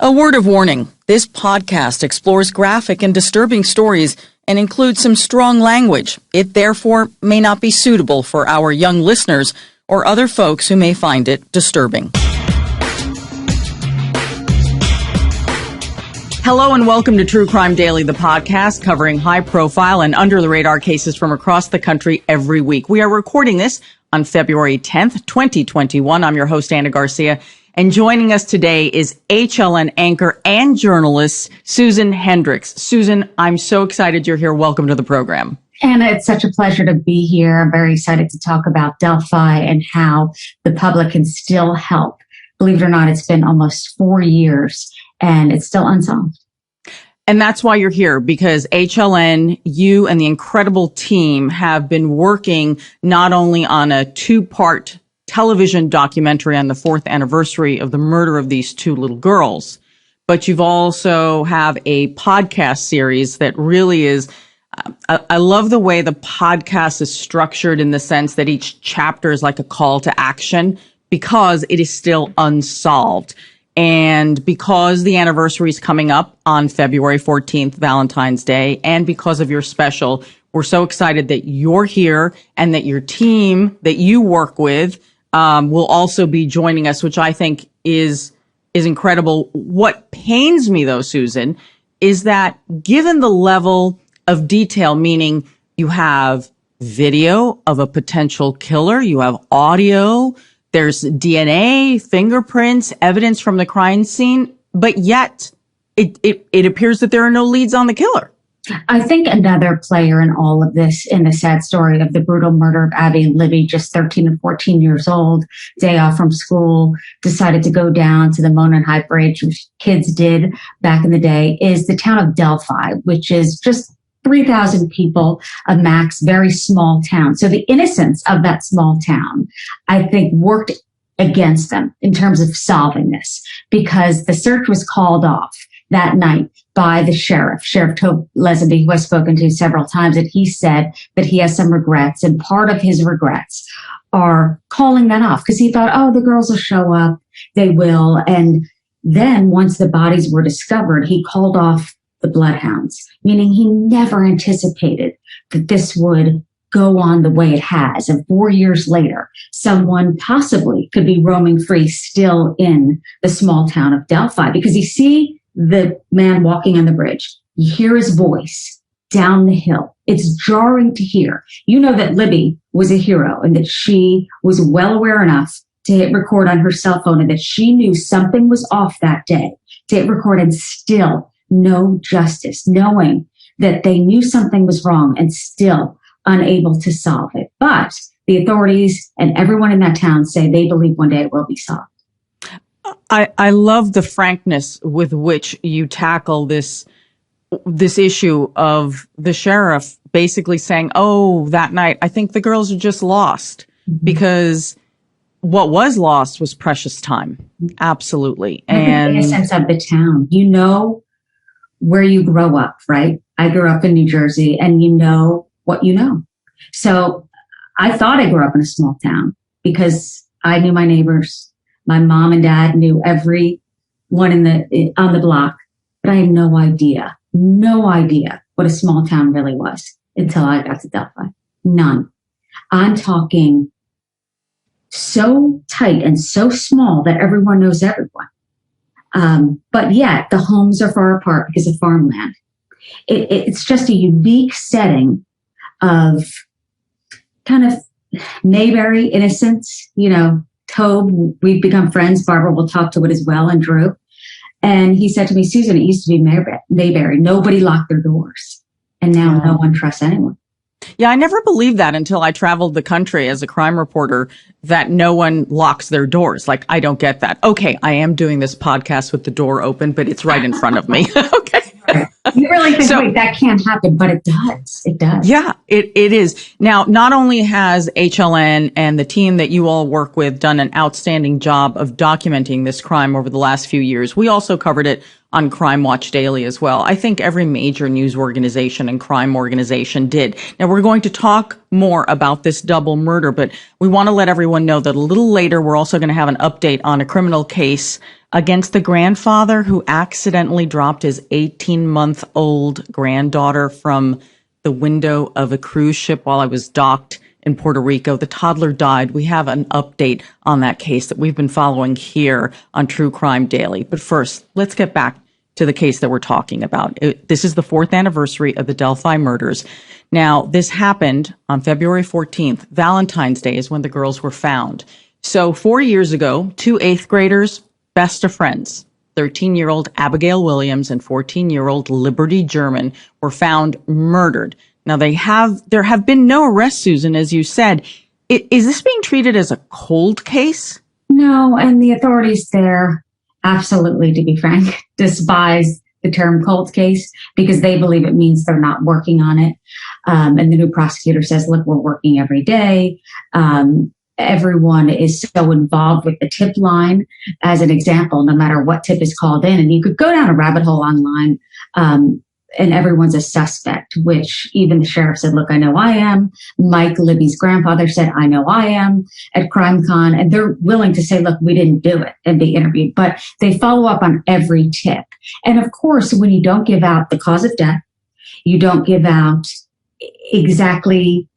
A word of warning. This podcast explores graphic and disturbing stories and includes some strong language. It therefore may not be suitable for our young listeners or other folks who may find it disturbing. Hello and welcome to True Crime Daily, the podcast covering high-profile and under-the-radar cases from across the country every week. We are recording this on February 10th, 2021. I'm your host, Anna Garcia. And joining us today is HLN anchor and journalist Susan Hendricks. Susan, I'm so excited you're here. Welcome to the program. Anna, it's such a pleasure to be here. I'm very excited to talk about Delphi and how the public can still help. Believe it or not, it's been almost 4 years and it's still unsolved. And that's why you're here, because HLN, you and the incredible team have been working not only on a two-part television documentary on the 4th anniversary of the murder of these two little girls, but you've also have a podcast series that really is, I love the way the podcast is structured in the sense that each chapter is like a call to action because it is still unsolved. And because the anniversary is coming up on February 14th, Valentine's Day, and because of your special, we're so excited that you're here and that your team that you work with will also be joining us, which I think is incredible. What pains me, though, Susan, is that given the level of detail, meaning you have video of a potential killer, you have audio, there's DNA, fingerprints, evidence from the crime scene, but yet it appears that there are no leads on the killer. I think another player in all of this, in the sad story of the brutal murder of Abby and Libby, just 13 and 14 years old, day off from school, decided to go down to the Monon High Bridge, which kids did back in the day, is the town of Delphi, which is just 3,000 people, a max, very small town. So the innocence of that small town, I think, worked against them in terms of solving this, because the search was called off that night by the sheriff, Sheriff Tobe Lesenby, who I've spoken to several times, and he said that he has some regrets, and part of his regrets are calling that off because he thought, oh, the girls will show up, they will. And then once the bodies were discovered, he called off the bloodhounds, meaning he never anticipated that this would go on the way it has. And 4 years later, someone possibly could be roaming free still in the small town of Delphi, because you see the man walking on the bridge. You hear his voice down the hill. It's jarring to hear. You know that Libby was a hero and that she was well aware enough to hit record on her cell phone and that she knew something was off that day, to hit record and still no justice, knowing that they knew something was wrong and still unable to solve it. But the authorities and everyone in that town say they believe one day it will be solved. I love the frankness with which you tackle this issue of the sheriff basically saying, oh, that night, I think the girls are just lost, because what was lost was precious time. Absolutely. And the innocence of the town, you know where you grow up, right? I grew up in New Jersey, and you know what you know. So I thought I grew up in a small town because I knew my neighbors. My mom and dad knew everyone on the block, but I had no idea what a small town really was until I got to Delphi. None. I'm talking so tight and so small that everyone knows everyone. But yet the homes are far apart because of farmland. It's just a unique setting of kind of Mayberry innocence, you know. Tobe, we've become friends. Barbara will talk to it as well, and Drew. And he said to me, Susan, it used to be Mayberry. Nobody locked their doors. And now no one trusts anyone. Yeah, I never believed that until I traveled the country as a crime reporter, that no one locks their doors. Like, I don't get that. Okay, I am doing this podcast with the door open, but it's right in front of me. Okay. You really think, wait, that can't happen, but it does. It does. Yeah, it is. Now, not only has HLN and the team that you all work with done an outstanding job of documenting this crime over the last few years, we also covered it on Crime Watch Daily as well. I think every major news organization and crime organization did. Now, we're going to talk more about this double murder, but we want to let everyone know that a little later, we're also going to have an update on a criminal case against the grandfather who accidentally dropped his 18-month-old granddaughter from the window of a cruise ship while I was docked in Puerto Rico. The toddler died. We have an update on that case that we've been following here on True Crime Daily. But first, let's get back to the case that we're talking about. This is the 4th anniversary of the Delphi murders. Now, this happened on February 14th. Valentine's Day is when the girls were found. So 4 years ago, 2 8th graders, best of friends, 13-year-old Abigail Williams and 14-year-old Liberty German, were found murdered. Now, there have been no arrests, Susan, as you said. Is this being treated as a cold case? No, and the authorities there, absolutely, to be frank, despise the term cold case because they believe it means they're not working on it. And the new prosecutor says, look, we're working every day. Everyone is so involved with the tip line. As an example, no matter what tip is called in, and you could go down a rabbit hole online, and everyone's a suspect, which even the sheriff said, look, I know I am. Mike, Libby's grandfather, said, I know I am at CrimeCon. And they're willing to say, look, we didn't do it and be interviewed. But they follow up on every tip. And of course, when you don't give out the cause of death, you don't give out exactly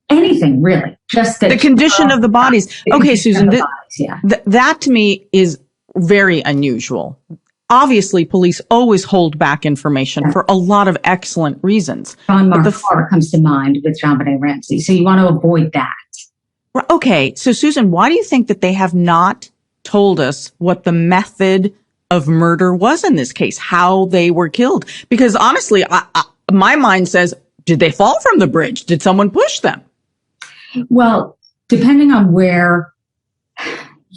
anything, really. Just the condition of the bodies. Okay, Susan, that to me is very unusual. Obviously, police always hold back information for a lot of excellent reasons. John Mark Carter comes to mind with JonBenet Ramsey. So you want to avoid that. Okay. So, Susan, why do you think that they have not told us what the method of murder was in this case, how they were killed? Because honestly, my mind says, did they fall from the bridge? Did someone push them? Well, depending on where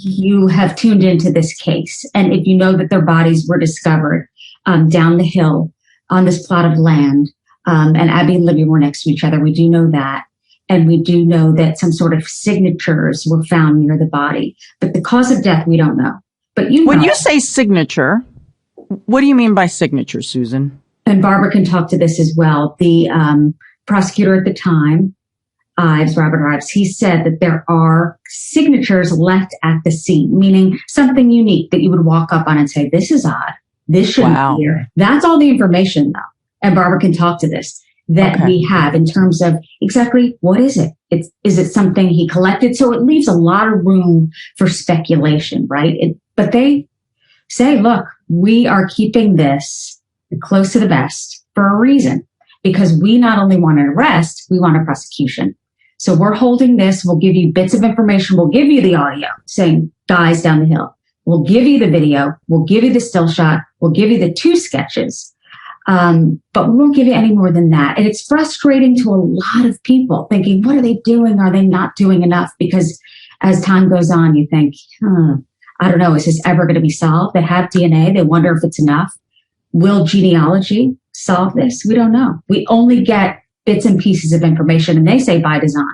you have tuned into this case, and if you know that their bodies were discovered down the hill on this plot of land, and Abby and Libby were next to each other, we do know that. And we do know that some sort of signatures were found near the body. But the cause of death, we don't know. But when you say signature, what do you mean by signature, Susan? And Barbara can talk to this as well. The prosecutor at the time, Robert Ives, he said that there are signatures left at the scene, meaning something unique that you would walk up on and say, this is odd. This shouldn't be here. That's all the information, though. And Barbara can talk to this that we have in terms of exactly what is it? Is it something he collected? So it leaves a lot of room for speculation, right? But they say, look, we are keeping this close to the vest for a reason, because we not only want an arrest, we want a prosecution. So we're holding this. We'll give you bits of information. We'll give you the audio saying guys down the hill. We'll give you the video. We'll give you the still shot. We'll give you the 2 sketches. But we won't give you any more than that. And it's frustrating to a lot of people thinking, what are they doing? Are they not doing enough? Because as time goes on, you think, I don't know, is this ever going to be solved? They have DNA. They wonder if it's enough. Will genealogy solve this? We don't know. We only get bits and pieces of information, and they say by design.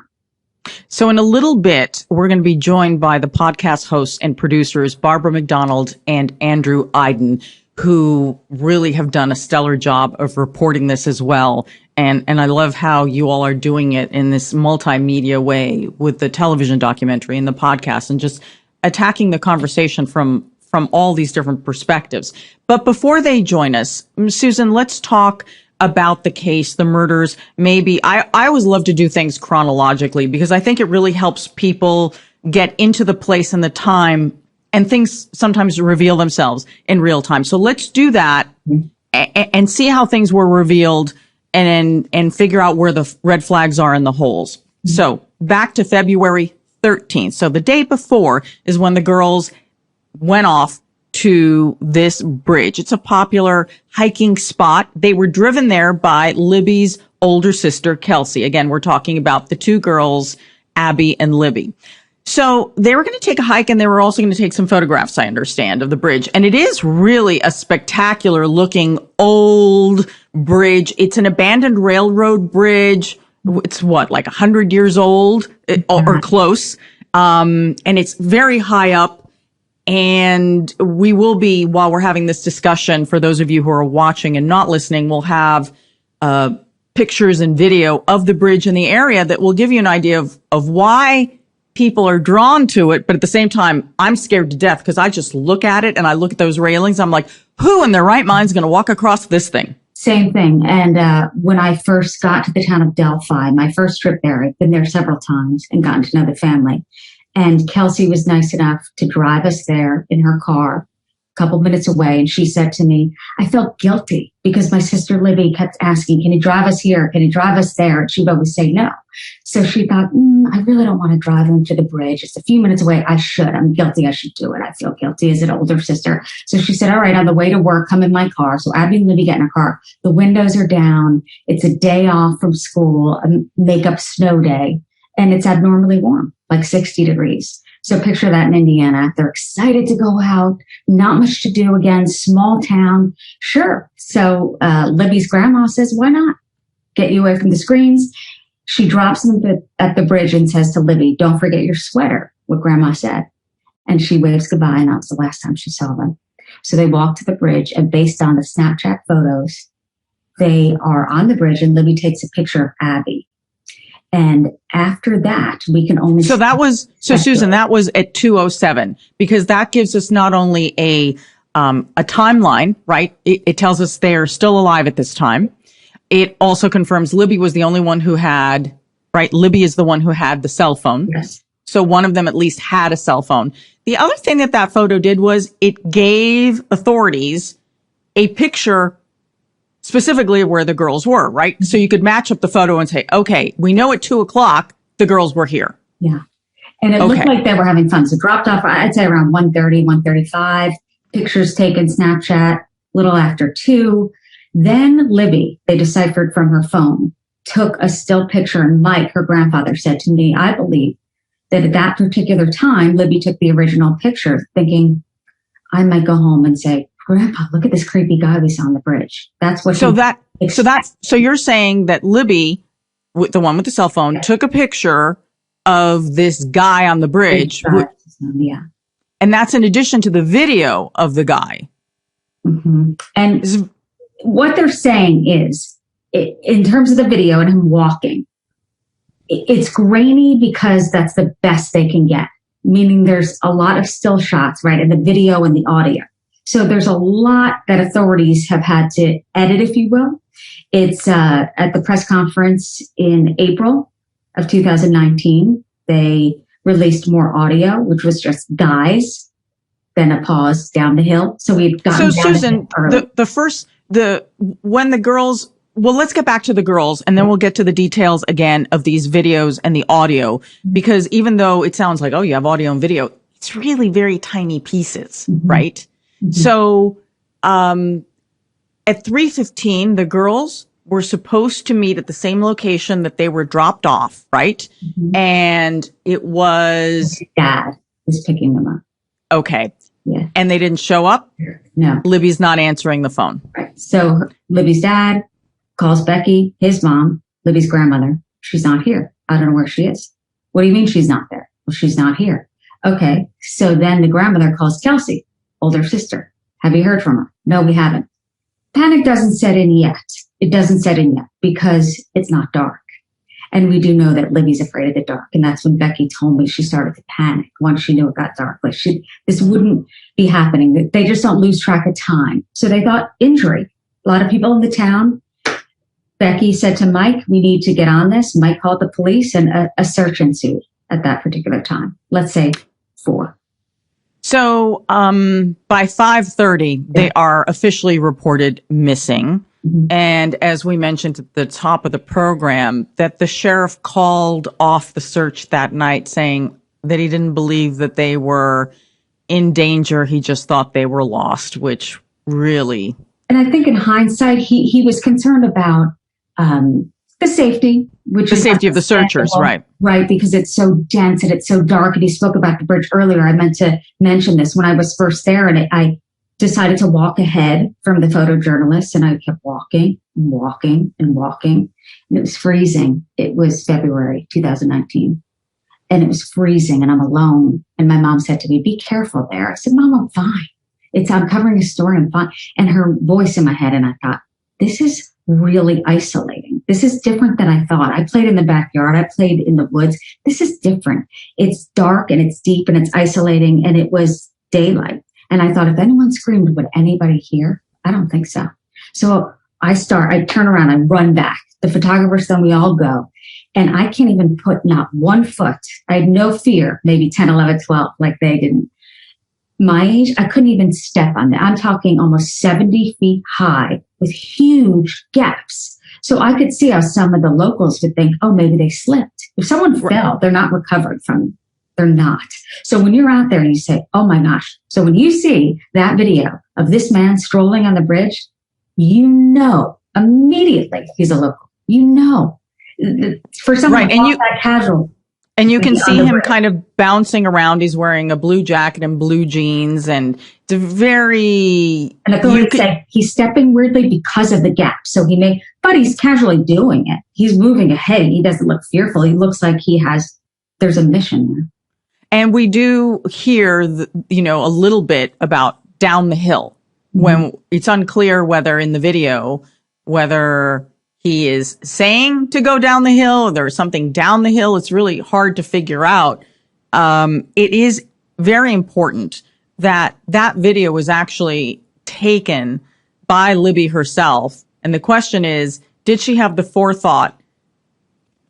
So in a little bit, we're going to be joined by the podcast hosts and producers, Barbara McDonald and Andrew Iden, who really have done a stellar job of reporting this as well. And I love how you all are doing it in this multimedia way with the television documentary and the podcast and just attacking the conversation from all these different perspectives. But before they join us, Susan, let's talk about the case, the murders. Maybe I always love to do things chronologically because I think it really helps people get into the place and the time, and things sometimes reveal themselves in real time. So let's do that and see how things were revealed and figure out where the red flags are in the holes. So back to February 13th. So the day before is when the girls went off to this bridge. It's a popular hiking spot. They were driven there by Libby's older sister, Kelsey. Again, we're talking about the 2 girls, Abby and Libby. So they were going to take a hike, and they were also going to take some photographs, I understand, of the bridge. And it is really a spectacular looking old bridge. It's an abandoned railroad bridge. It's like 100 years old or close. And it's very high up. And we will be, while we're having this discussion, for those of you who are watching and not listening, we'll have pictures and video of the bridge in the area that will give you an idea of why people are drawn to it, but at the same time, I'm scared to death because I just look at it and I look at those railings. I'm like, who in their right mind is going to walk across this thing? Same thing. And when I first got to the town of Delphi, my first trip there, I've been there several times and gotten to know the family. And Kelsey was nice enough to drive us there in her car a couple minutes away. And she said to me, I felt guilty because my sister Libby kept asking, can you drive us here? Can you drive us there? And she'd always say no. So she thought, I really don't want to drive them to the bridge. It's a few minutes away. I should. I'm guilty. I should do it. I feel guilty as an older sister. So she said, all right, on the way to work, come in my car. So Abby and Libby get in her car. The windows are down. It's a day off from school, a makeup snow day, and it's abnormally warm, like 60 degrees. So picture that in Indiana. They're excited to go out. Not much to do again. Small town. Sure. So Libby's grandma says, why not? Get you away from the screens. She drops them at the bridge and says to Libby, don't forget your sweater, what grandma said. And she waves goodbye, and that was the last time she saw them. So they walk to the bridge, and based on the Snapchat photos, they are on the bridge, and Libby takes a picture of Abby. And after that, we can only... So Susan, that was at 2:07, because that gives us not only a timeline, right? It tells us they're still alive at this time. It also confirms Libby was the only one who had, right? Libby is the one who had the cell phone. Yes. So one of them at least had a cell phone. The other thing that photo did was it gave authorities a picture specifically of where the girls were, right? So you could match up the photo and say, okay, we know at 2:00 the girls were here. Yeah. And it looked like they were having fun. So dropped off, I'd say around 1:30, 1:35. Pictures taken, Snapchat, little after 2. Then Libby, they deciphered from her phone, took a still picture. And Mike, her grandfather, said to me, I believe that at that particular time, Libby took the original picture thinking, I might go home and say, Grandpa, look at this creepy guy we saw on the bridge. That's what. So you're saying that Libby, the one with the cell phone, took a picture of this guy on the bridge. Yeah. And that's in addition to the video of the guy. Mm-hmm. And what they're saying is, in terms of the video and him walking, it's grainy because that's the best they can get, meaning there's a lot of still shots, right, in the video and the audio. So there's a lot that authorities have had to edit, if you will. It's at the press conference in April of 2019, they released more audio, which was just guys, then a pause down the hill. So we've gotten So Susan, when the girls, well, let's get back to the girls and then we'll get to the details again of these videos and the audio, because even though it sounds like, oh, you have audio and video, it's really very tiny pieces, right? Mm-hmm. So, at 3:15, the girls were supposed to meet at the same location that they were dropped off, right? Mm-hmm. And it was... Dad was picking them up. Okay. Yeah. And they didn't show up? No. Libby's not answering the phone. Right. So Libby's dad calls Becky, his mom, Libby's grandmother. She's not here. I don't know where she is. What do you mean she's not there? Well, she's not here. Okay. So then the grandmother calls Kelsey, older sister. Have you heard from her? No, we haven't. Panic doesn't set in yet. It doesn't set in yet because it's not dark. And we do know that Libby's afraid of the dark. And that's when Becky told me she started to panic once she knew it got dark. Like this wouldn't be happening. They just don't lose track of time. So they thought injury. A lot of people in the town. Becky said to Mike, we need to get on this. Mike called the police and a search ensued at that particular time. Let's say 4. So by 5:30, they are officially reported missing. Mm-hmm. And as we mentioned at the top of the program, that the sheriff called off the search that night saying that he didn't believe that they were in danger. He just thought they were lost, which really... And I think in hindsight, he was concerned about the safety, which the safety of the searchers, right? Right, because it's so dense and it's so dark. And he spoke about the bridge earlier. I meant to mention this when I was first there, and I decided to walk ahead from the photojournalist, and I kept walking and walking and walking, and it was freezing. It was February 2019, and it was freezing, and I'm alone. And my mom said to me, "Be careful there." I said, "Mom, I'm fine. I'm covering a story. I'm fine." And her voice in my head, and I thought, this is really isolating. this is different than I thought. I played in the backyard. I played in the woods. This is different. It's dark and it's deep and it's isolating, and it was daylight. And I thought, if anyone screamed, would anybody hear? I don't think so. So I turn around, I run back. The photographer's done, we all go. And I can't even put not one foot. I had no fear, maybe 10, 11, 12, like they didn't. My age, I couldn't even step on that. I'm talking almost 70 feet high with huge gaps. So I could see how some of the locals would think, oh, maybe they slipped. If someone fell, they're not recovered from, they're not. So when you're out there and you say, oh my gosh. So when you see that video of this man strolling on the bridge, you know immediately he's a local. You know, for someone that casual. And you can see him kind of bouncing around. He's wearing a blue jacket and blue jeans, and it's very. And I would say he's stepping weirdly because of the gap. So but he's casually doing it. He's moving ahead. He doesn't look fearful. He looks like there's a mission there. And we do hear, a little bit about down the hill, when it's unclear whether in the video, whether he is saying to go down the hill, or there's something down the hill. It's really hard to figure out. It is very important that video was actually taken by Libby herself. And the question is, did she have the forethought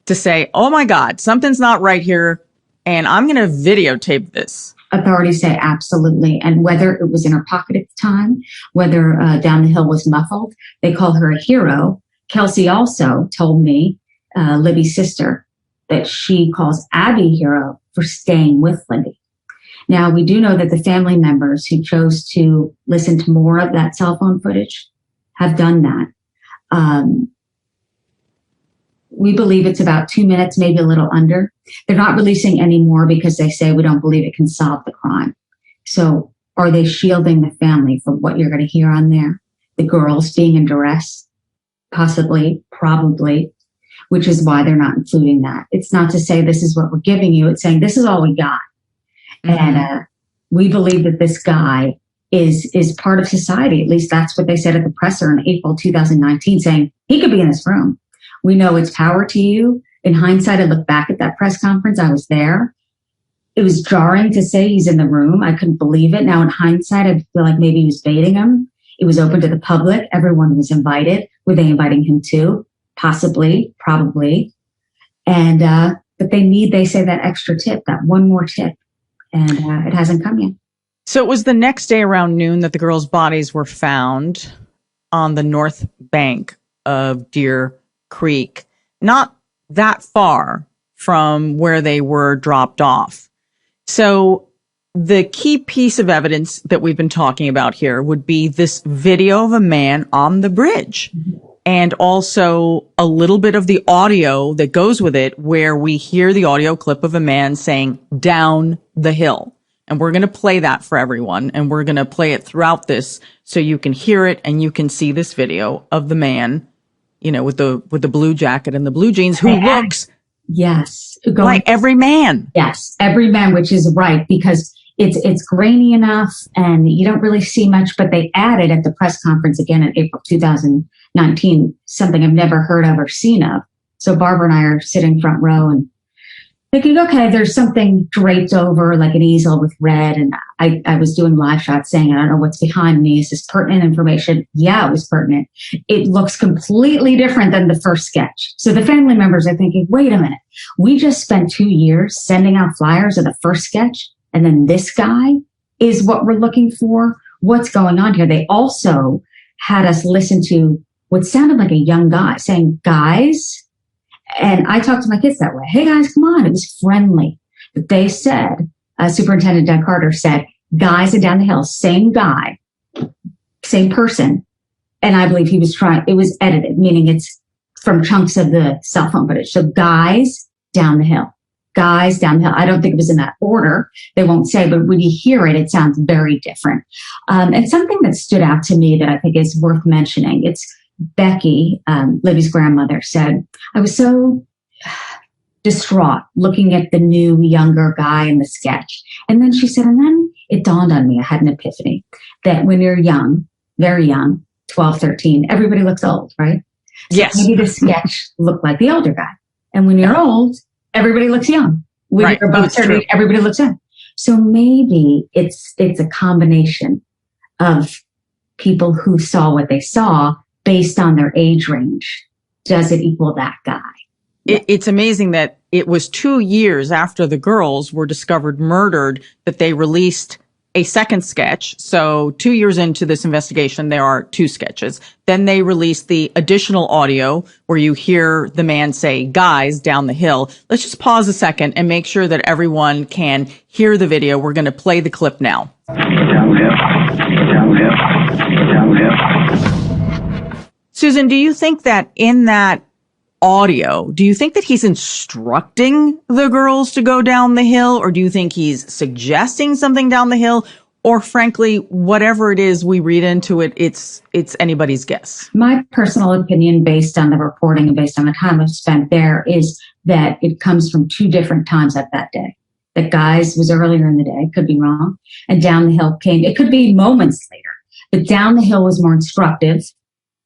to say, oh my God, something's not right here, and I'm going to videotape this? Authorities say absolutely. And whether it was in her pocket at the time, whether down the hill was muffled, they call her a hero. Kelsey also told me, Libby's sister, that she calls Abby a hero for staying with Libby. Now, we do know that the family members who chose to listen to more of that cell phone footage have done that. We believe it's about 2 minutes, maybe a little under. They're not releasing any more because they say we don't believe it can solve the crime. So are they shielding the family from what you're going to hear on there? The girls being in duress? Possibly, probably, which is why they're not including that. It's not to say this is what we're giving you. It's saying this is all we got. And we believe that this guy is part of society. At least that's what they said at the presser in April 2019, saying he could be in this room. We know it's power to you. In hindsight, I look back at that press conference. I was there. It was jarring to say he's in the room. I couldn't believe it. Now, in hindsight, I feel like maybe he was baiting him. It was open to the public. Everyone was invited. Were they inviting him too? Possibly, probably. And, but they say that extra tip, that one more tip. And it hasn't come yet. So it was the next day around noon that the girls' bodies were found on the north bank of Deer Creek, not that far from where they were dropped off. So the key piece of evidence that we've been talking about here would be this video of a man on the bridge, and also a little bit of the audio that goes with it, where we hear the audio clip of a man saying down the hill. And we're going to play that for everyone, and we're going to play it throughout this so you can hear it and you can see this video of the man, with the blue jacket and the blue jeans, who looks like every man. Yes, every man, which is right, because it's grainy enough and you don't really see much, but they added at the press conference again in April 2019, something I've never heard of or seen of. So Barbara and I are sitting front row and thinking, okay, there's something draped over like an easel with red. And I was doing live shots saying, I don't know what's behind me. Is this pertinent information? Yeah, it was pertinent. It looks completely different than the first sketch. So the family members are thinking, wait a minute, we just spent 2 years sending out flyers of the first sketch, and then this guy is what we're looking for. What's going on here? They also had us listen to what sounded like a young guy saying, guys. And I talked to my kids that way. Hey guys, come on. It was friendly. But they said, Superintendent Doug Carter said, guys are down the hill, same guy, same person. And I believe it was edited, meaning it's from chunks of the cell phone footage. So guys down the hill. Guys down the hill. I don't think it was in that order. They won't say, but when you hear it, it sounds very different. And something that stood out to me that I think is worth mentioning, it's Becky, Libby's grandmother, said, I was so distraught looking at the new, younger guy in the sketch. And then she said, and then it dawned on me, I had an epiphany, that when you're young, very young, 12, 13, everybody looks old, right? So Yes. maybe the sketch looked like the older guy. And when you're old, everybody looks young. When Right. you're above 30, everybody looks young. So maybe it's a combination of people who saw what they saw based on their age range. Does it equal that guy? It's amazing that it was 2 years after the girls were discovered murdered that they released a second sketch. So 2 years into this investigation, there are 2 sketches. Then they released the additional audio where you hear the man say, "Guys," down the hill. Let's just pause a second and make sure that everyone can hear the video. We're going to play the clip now. Susan, do you think that in that audio, do you think that he's instructing the girls to go down the hill, or do you think he's suggesting something down the hill, or frankly, whatever it is we read into it, it's anybody's guess? My personal opinion, based on the reporting and based on the time I've spent there, is that it comes from 2 different times at that day. That Guys was earlier in the day, could be wrong, and Down the Hill came, it could be moments later, but Down the Hill was more instructive.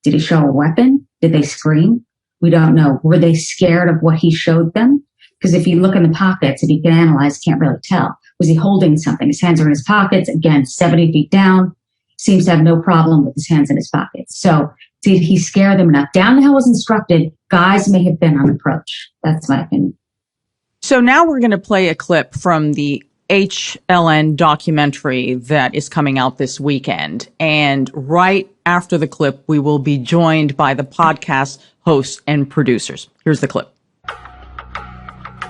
Did he show a weapon? Did they scream? We don't know. Were they scared of what he showed them? Because if you look in the pockets, if you can analyze, can't really tell. Was he holding something? His hands are in his pockets. Again, 70 feet down. Seems to have no problem with his hands in his pockets. So did he scare them enough? Down the Hill was instructed. Guys may have been on approach. That's my opinion. So now we're going to play a clip from the HLN documentary that is coming out this weekend. And right after the clip, we will be joined by the podcast hosts and producers. Here's the clip.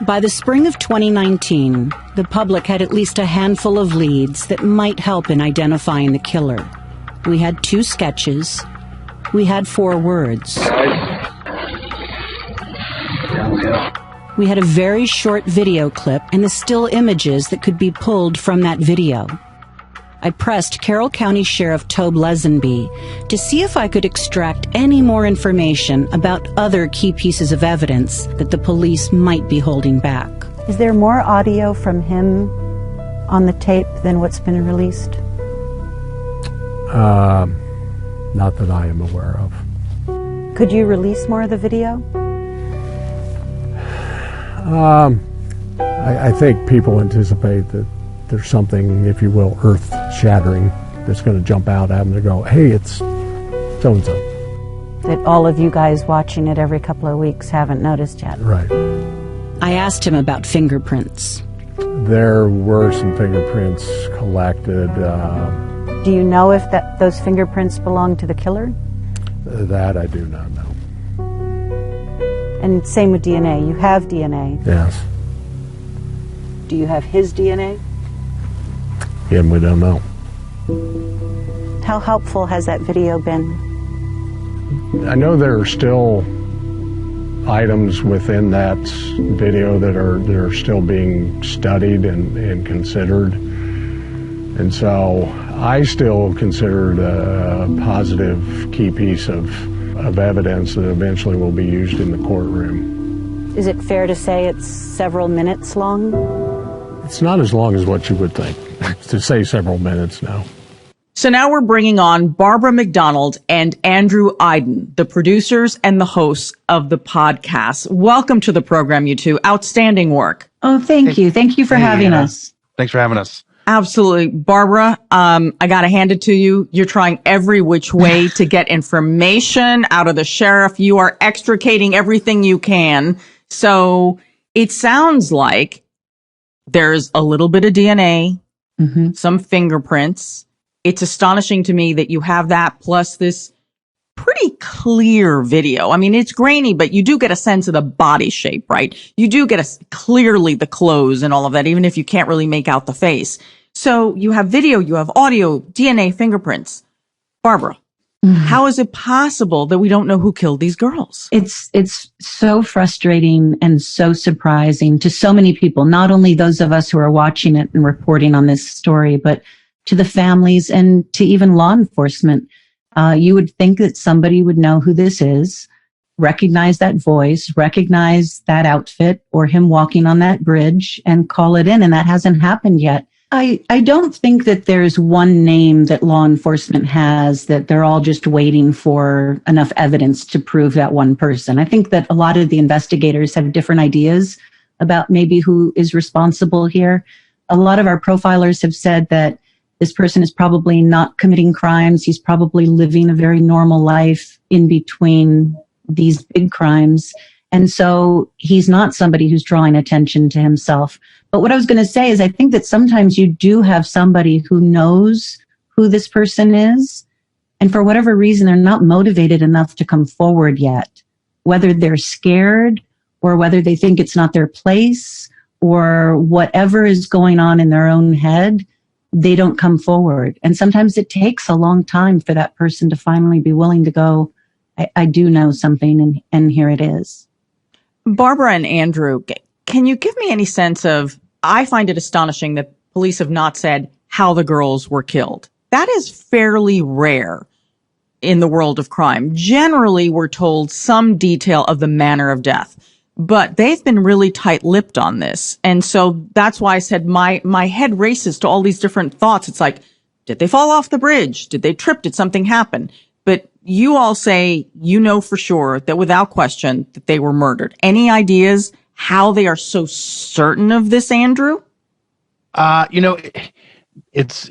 By the spring of 2019, the public had at least a handful of leads that might help in identifying the killer. We had 2 sketches. We had 4 words. We had a very short video clip and the still images that could be pulled from that video. I pressed Carroll County Sheriff Tobe Lesenby to see if I could extract any more information about other key pieces of evidence that the police might be holding back. Is there more audio from him on the tape than what's been released? Not that I am aware of. Could you release more of the video? I think people anticipate that there's something, if you will, earth-shattering that's going to jump out at them to go, hey, it's so-and-so. That all of you guys watching it every couple of weeks haven't noticed yet. Right. I asked him about fingerprints. There were some fingerprints collected. Do you know if those fingerprints belong to the killer? That I do not know. And same with DNA. You have DNA. Yes. Do you have his DNA? Again, we don't know. How helpful has that video been? I know there are still items within that video that are still being studied and considered. And so I still consider it a positive key piece of evidence that eventually will be used in the courtroom. Is it fair to say it's several minutes long? It's not as long as what you would think, to say several minutes now. So now we're bringing on Barbara McDonald and Andrew Iden, the producers and the hosts of the podcast. Welcome to the program, you two. Outstanding work. Oh, thank you. Thank you for having us. Thanks for having us. Absolutely. Barbara, I got to hand it to you. You're trying every which way to get information out of the sheriff. You are extricating everything you can. So it sounds like there's a little bit of DNA, some fingerprints. It's astonishing to me that you have that plus this pretty clear video. I mean, it's grainy, but you do get a sense of the body shape, right? You do get clearly the clothes and all of that, even if you can't really make out the face. So you have video, you have audio, DNA, fingerprints. Barbara, how is it possible that we don't know who killed these girls? It's so frustrating and so surprising to so many people, not only those of us who are watching it and reporting on this story, but to the families and to even law enforcement. You would think that somebody would know who this is, recognize that voice, recognize that outfit or him walking on that bridge and call it in. And that hasn't happened yet. I don't think that there's one name that law enforcement has that they're all just waiting for enough evidence to prove that one person. I think that a lot of the investigators have different ideas about maybe who is responsible here. A lot of our profilers have said that this person is probably not committing crimes. He's probably living a very normal life in between these big crimes. And so he's not somebody who's drawing attention to himself. But what I was going to say is I think that sometimes you do have somebody who knows who this person is. And for whatever reason, they're not motivated enough to come forward yet, whether they're scared or whether they think it's not their place or whatever is going on in their own head, they don't come forward. And sometimes it takes a long time for that person to finally be willing to go, I do know something, and here it is. Barbara and Andrew, can you give me any sense of, I find it astonishing that police have not said how the girls were killed. That is fairly rare in the world of crime. Generally, we're told some detail of the manner of death, but they've been really tight-lipped on this. And so that's why I said my head races to all these different thoughts. It's like, did they fall off the bridge? Did they trip? Did something happen? But you all say you know for sure that without question that they were murdered. Any ideas how they are so certain of this, Andrew? It's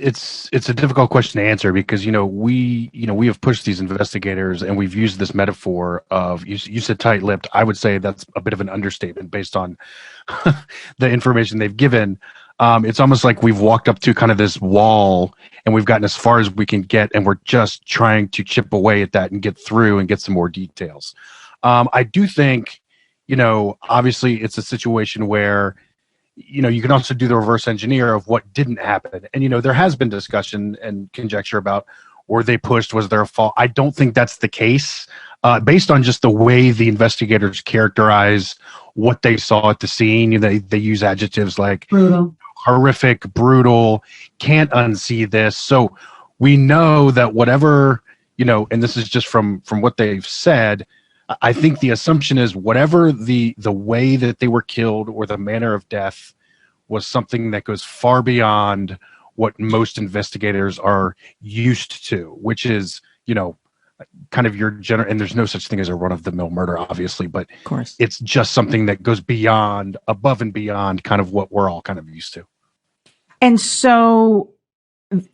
a difficult question to answer because we have pushed these investigators and we've used this metaphor of you said tight-lipped. I would say that's a bit of an understatement based on the information they've given. It's almost like we've walked up to kind of this wall and we've gotten as far as we can get, and we're just trying to chip away at that and get through and get some more details. I do think, obviously it's a situation where, you can also do the reverse engineer of what didn't happen. And, there has been discussion and conjecture about, were they pushed? Was there a fall? I don't think that's the case. Based on just the way the investigators characterize what they saw at the scene, they use adjectives like Brutal. Horrific, brutal, can't unsee this. So we know that whatever, and this is just from what they've said, I think the assumption is whatever the way that they were killed or the manner of death was something that goes far beyond what most investigators are used to, which is, kind of your general, and there's no such thing as a run-of-the-mill murder, obviously, but Of course. It's just something that goes above and beyond kind of what we're all kind of used to. And so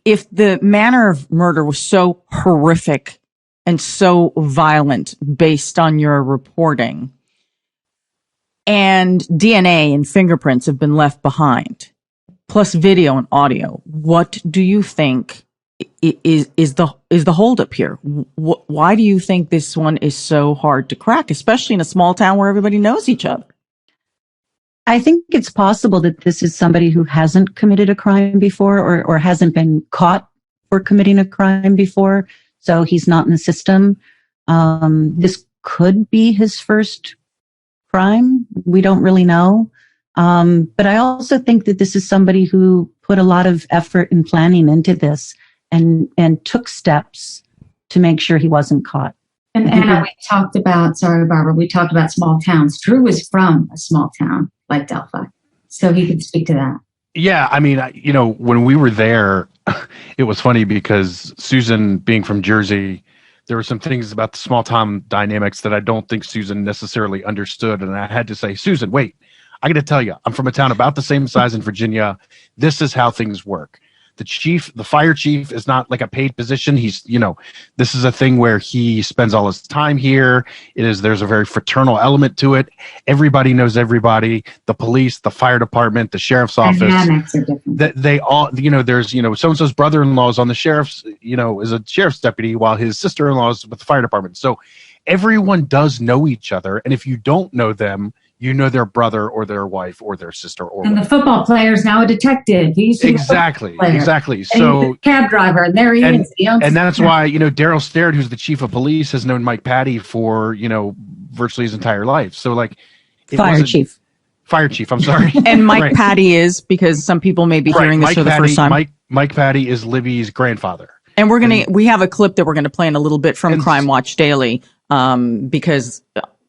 if the manner of murder was so horrific and so violent based on your reporting, and DNA and fingerprints have been left behind, plus video and audio, what do you think is the holdup here? Why do you think this one is so hard to crack, especially in a small town where everybody knows each other? I think it's possible that this is somebody who hasn't committed a crime before or hasn't been caught for committing a crime before. So he's not in the system. This could be his first crime. We don't really know. But I also think that this is somebody who put a lot of effort and planning into this and took steps to make sure he wasn't caught. And Anna, we talked about small towns. Drew was from a small town like Delphi, so he could speak to that. Yeah, I mean, when we were there, it was funny because Susan, being from Jersey, there were some things about the small town dynamics that I don't think Susan necessarily understood. And I had to say, Susan, wait, I got to tell you, I'm from a town about the same size in Virginia. This is how things work. The fire chief is not like a paid position. He's, this is a thing where he spends all his time here. There's a very fraternal element to it. Everybody knows everybody, the police, the fire department, the sheriff's office. Dynamics are different. They all, there's, so-and-so's brother-in-law is on the sheriff's, is a sheriff's deputy while his sister-in-law is with the fire department. So everyone does know each other. And if you don't know them, you know their brother or their wife or their sister or and the football player is now a detective. Exactly. So and the cab driver, and there he is. And that's why Daryl Starrett, who's the chief of police, has known Mike Patty for virtually his entire life. So Fire chief. I'm sorry. And Mike Patty is, because some people may be hearing this for the first time. Mike Patty is Libby's grandfather. And we have a clip that we're gonna play in a little bit from Crime Watch Daily, because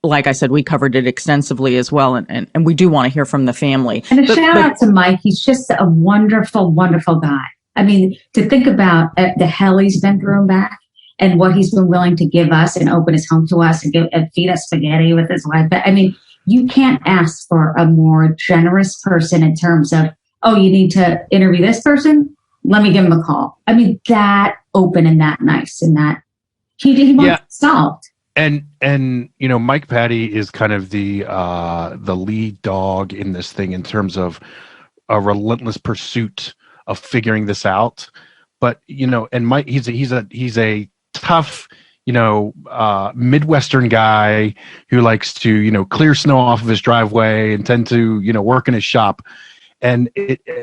like I said, we covered it extensively as well. And we do want to hear from the family. And a shout out to Mike. He's just a wonderful, wonderful guy. I mean, to think about the hell he's been through and back and what he's been willing to give us and open his home to us and feed us spaghetti with his wife. But I mean, you can't ask for a more generous person in terms of, oh, you need to interview this person? Let me give him a call. I mean, that open and that nice and that he wants it solved. And you know, Mike Patty is kind of the lead dog in this thing in terms of a relentless pursuit of figuring this out. But you know, and Mike, he's a tough, you know, Midwestern guy who likes to, you know, clear snow off of his driveway and tend to, you know, work in his shop. And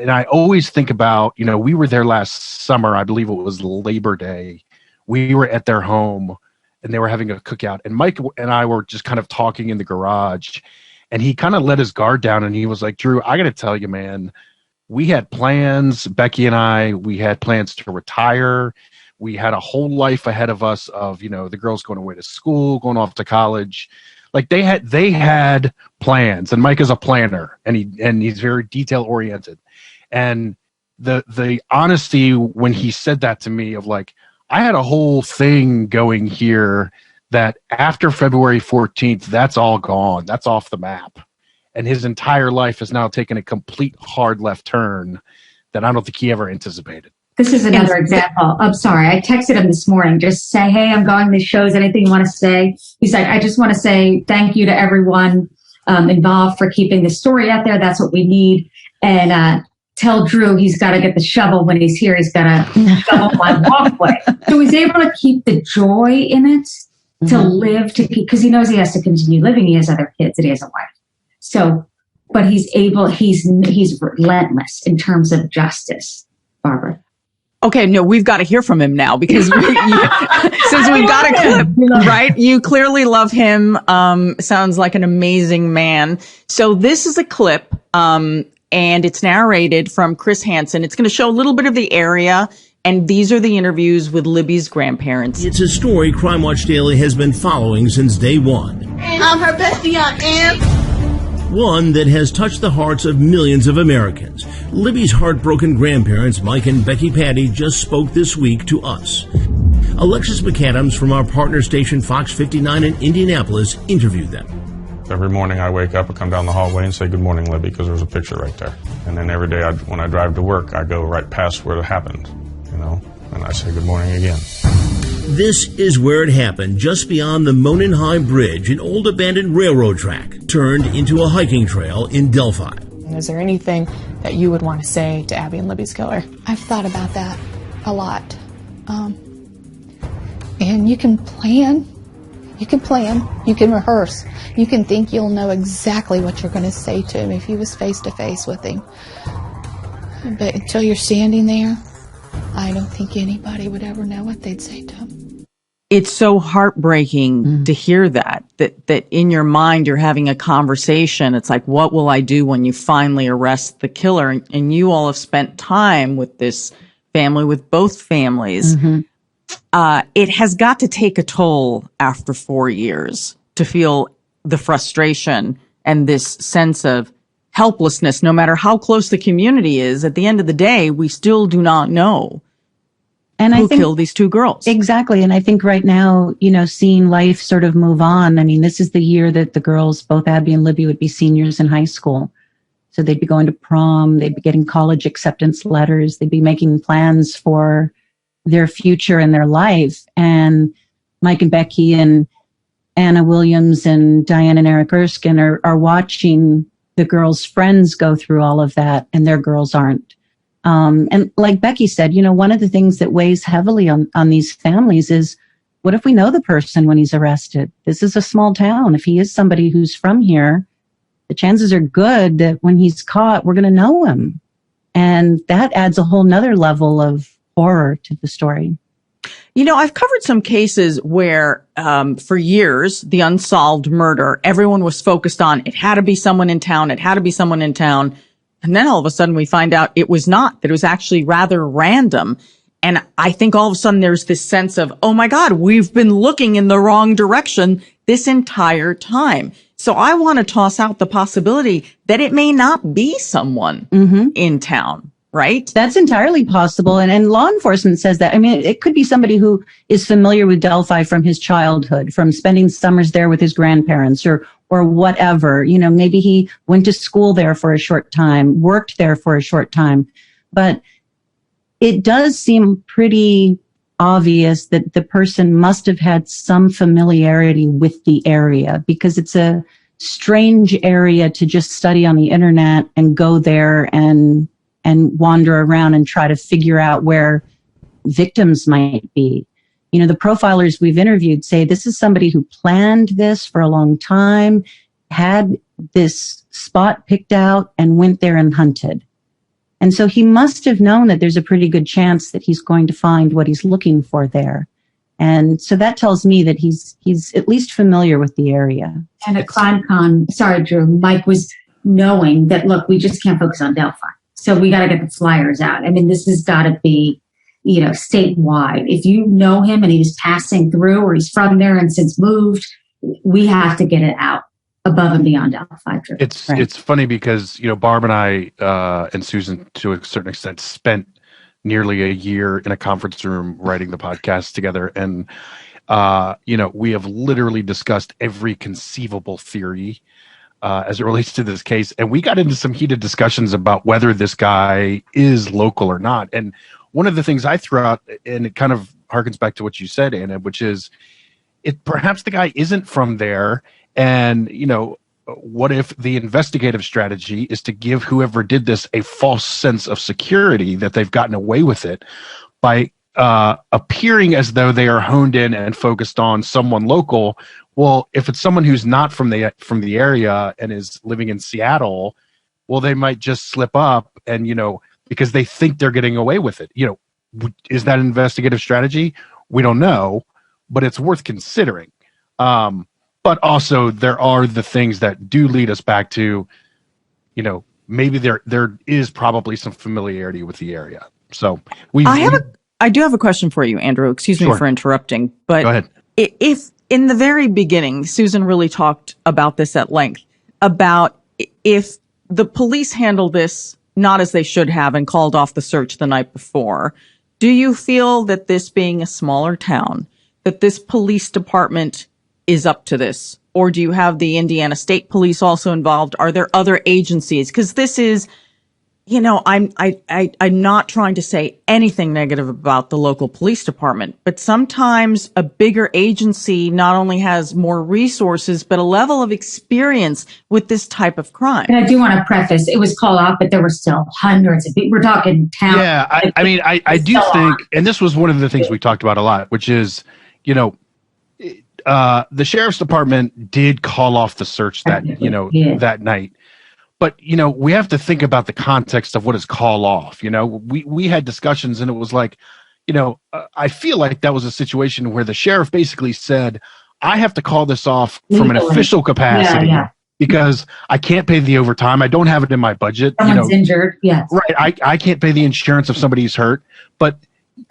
I always think about, you know, we were there last summer, I believe it was Labor Day. We were at their home and they were having a cookout, and Mike and I were just kind of talking in the garage, and he kind of let his guard down and he was like, Drew, I got to tell you, man, we had plans, Becky and I, we had plans to retire. We had a whole life ahead of us of, you know, the girls going away to school, going off to college. Like they had plans, and Mike is a planner, and he's very detail oriented. And the honesty when he said that to me of like, I had a whole thing going here that after February 14th, that's all gone. That's off the map. And his entire life has now taken a complete hard left turn that I don't think he ever anticipated. This is another example. I'm sorry. I texted him this morning. Just say, hey, I'm going to shows. Anything you want to say? He's like, I just want to say thank you to everyone involved for keeping the story out there. That's what we need. And tell Drew he's got to get the shovel when he's here. He's got to shovel my walkway. So he's able to keep the joy in it, to live, to keep, because he knows he has to continue living. He has other kids and he has a wife. So, but he's relentless in terms of justice, Barbara. Okay, no, we've got to hear from him now because since we've got a clip, right? You clearly love him. Sounds like an amazing man. So this is a clip, and it's narrated from Chris Hansen. It's going to show a little bit of the area, and these are the interviews with Libby's grandparents. It's a story Crime Watch Daily has been following since day one. I'm her bestie, Aunt. One that has touched the hearts of millions of Americans. Libby's heartbroken grandparents, Mike and Becky Patty, just spoke this week to us. Alexis McAdams from our partner station Fox 59 in Indianapolis interviewed them. Every morning I wake up, I come down the hallway and say, good morning, Libby, because there's a picture right there. And then every day when I drive to work, I go right past where it happened, you know, and I say good morning again. This is where it happened, just beyond the Monon High Bridge, an old abandoned railroad track, turned into a hiking trail in Delphi. Is there anything that you would want to say to Abby and Libby's killer? I've thought about that a lot. And you can plan, you can rehearse, you can think you'll know exactly what you're going to say to him if you was face to face with him. But until you're standing there, I don't think anybody would ever know what they'd say to him. It's so heartbreaking to hear that in your mind you're having a conversation. It's like, what will I do when you finally arrest the killer? And you all have spent time with this family, with both families. It has got to take a toll after 4 years to feel the frustration and this sense of helplessness, no matter how close the community is. At the end of the day, we still do not know who killed these two girls. Exactly. And I think right now, you know, seeing life sort of move on. I mean, this is the year that the girls, both Abby and Libby, would be seniors in high school. So they'd be going to prom, they'd be getting college acceptance letters, they'd be making plans for their future and their life. And Mike and Becky and Anna Williams and Diane and Eric Erskine are watching the girls' friends go through all of that, and their girls aren't. And like Becky said, you know, one of the things that weighs heavily on these families is, what if we know the person when he's arrested? This is a small town. If he is somebody who's from here, the chances are good that when he's caught, we're going to know him. And that adds a whole nother level of horror to the story. You know, I've covered some cases where, for years, the unsolved murder, everyone was focused on, it had to be someone in town. It had to be someone in town. And then all of a sudden we find out it was not, that it was actually rather random. And I think all of a sudden there's this sense of, oh my God, we've been looking in the wrong direction. this entire time. So I want to toss out the possibility that it may not be someone in town, right? That's entirely possible. And law enforcement says that. I mean, it could be somebody who is familiar with Delphi from his childhood, from spending summers there with his grandparents or whatever. You know, maybe he went to school there for a short time, worked there for a short time. But it does seem pretty obvious that the person must have had some familiarity with the area, because it's a strange area to just study on the internet and go there and wander around and try to figure out where victims might be. You know, the profilers we've interviewed say this is somebody who planned this for a long time, had this spot picked out, and went there and hunted. And so he must have known that there's a pretty good chance that he's going to find what he's looking for there. And so that tells me that he's at least familiar with the area. And at CrimeCon, sorry, Drew, Mike was knowing that, look, we just can't focus on Delphi. So we got to get the flyers out. I mean, this has got to be, you know, statewide. If you know him and he was passing through, or he's from there and since moved, we have to get it out above and beyond Delphi. It's funny because, you know, Barb and I and Susan, to a certain extent, spent nearly a year in a conference room writing the podcast together. And, you know, we have literally discussed every conceivable theory as it relates to this case. And we got into some heated discussions about whether this guy is local or not. And one of the things I threw out, and it kind of harkens back to what you said, Anna, which is perhaps the guy isn't from there. And, you know, what if the investigative strategy is to give whoever did this a false sense of security that they've gotten away with it by appearing as though they are honed in and focused on someone local? Well, if it's someone who's not from the area and is living in Seattle, well, they might just slip up and, you know, because they think they're getting away with it. You know, is that an investigative strategy? We don't know, but it's worth considering. But also there are the things that do lead us back to, you know, maybe there is probably some familiarity with the area. So I do have a question for you, Andrew. Excuse me for interrupting, but go ahead. If in the very beginning, Susan really talked about this at length, about if the police handled this not as they should have and called off the search the night before, do you feel that this being a smaller town, that this police department is up to this? Or do you have the Indiana State Police also involved? Are there other agencies? Because this is, you know, I'm not trying to say anything negative about the local police department, but sometimes a bigger agency not only has more resources, but a level of experience with this type of crime. And I do want to preface, it was called off, but there were still hundreds of people. We're talking town. Yeah, I do think, and this was one of the things we talked about a lot, which is, you know, the sheriff's department did call off the search that night. But, you know, we have to think about the context of what is call off. You know, we had discussions and it was like, you know, I feel like that was a situation where the sheriff basically said, I have to call this off from an official capacity because I can't pay the overtime. I don't have it in my budget. Someone's injured. Yes. Right. I can't pay the insurance if somebody's hurt. But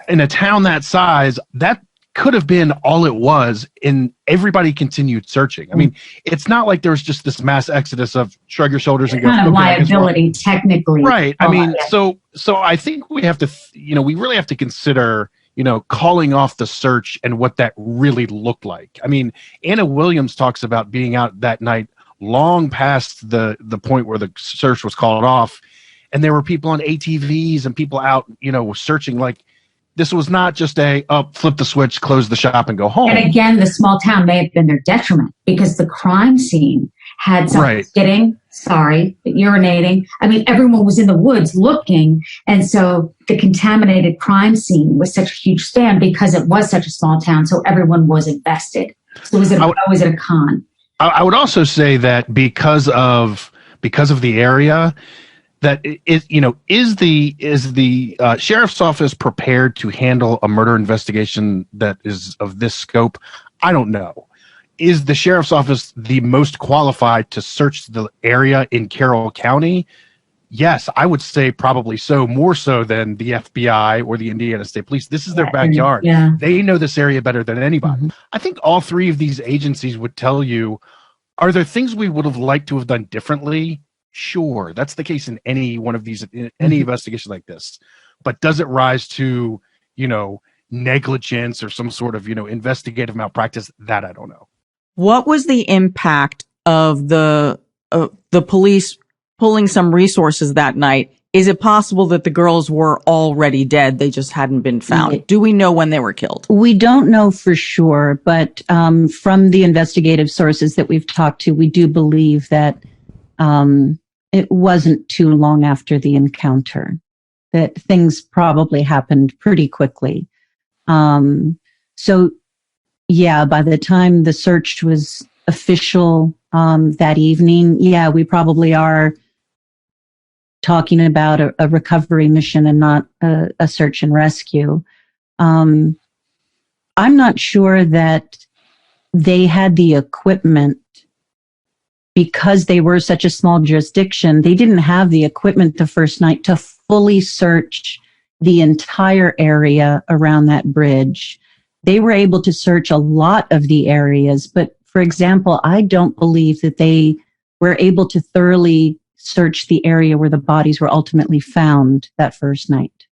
in a town that size, that could have been all it was, and everybody continued searching. I mean, it's not like there was just this mass exodus of shrug your shoulders and go. Kind of liability, technically. Right. I mean, so I think we have to, we really have to consider, calling off the search and what that really looked like. I mean, Anna Williams talks about being out that night long past the point where the search was called off, and there were people on ATVs and people out, searching. Like, this was not just flip the switch, close the shop, and go home. And again, the small town may have been their detriment because the crime scene had someone urinating. I mean, everyone was in the woods looking. And so the contaminated crime scene was such a huge span because it was such a small town. So everyone was invested. So was it a con? I would also say that because of the area, that is the sheriff's office prepared to handle a murder investigation that is of this scope? I don't know. Is the sheriff's office the most qualified to search the area in Carroll County? yes, I would say probably so, more so than the FBI or the Indiana State Police. This is their backyard. Yeah. They know this area better than anybody. I think all three of these agencies would tell you, are there things we would have liked to have done differently? Sure, that's the case in any one of these, in any investigation like this. But does it rise to, negligence or some sort of, investigative malpractice? That I don't know. What was the impact of the police pulling some resources that night? Is it possible that the girls were already dead? They just hadn't been found. Do we know when they were killed? We don't know for sure, but from the investigative sources that we've talked to, we do believe that it wasn't too long after the encounter, that things probably happened pretty quickly. So, yeah, by the time the search was official that evening, yeah, we probably are talking about a recovery mission and not a search and rescue. I'm not sure that they had the equipment because they were such a small jurisdiction. They didn't have the equipment the first night to fully search the entire area around that bridge. They were able to search a lot of the areas, but for example, I don't believe that they were able to thoroughly search the area where the bodies were ultimately found that first night.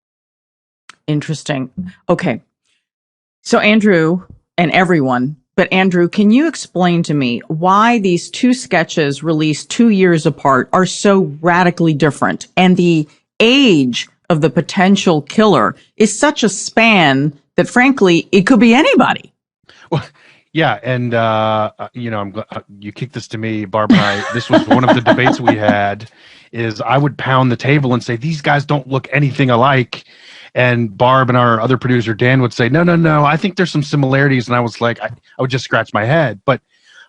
Interesting. Okay. So Andrew and everyone, but Andrew, can you explain to me why these two sketches released 2 years apart are so radically different, and the age of the potential killer is such a span that frankly, it could be anybody? Well, yeah, and I'm glad you kicked this to me, Barb. And I, this was one of the debates we had. Is I would pound the table and say these guys don't look anything alike, and Barb and our other producer Dan would say no. I think there's some similarities, and I was like, I would just scratch my head. But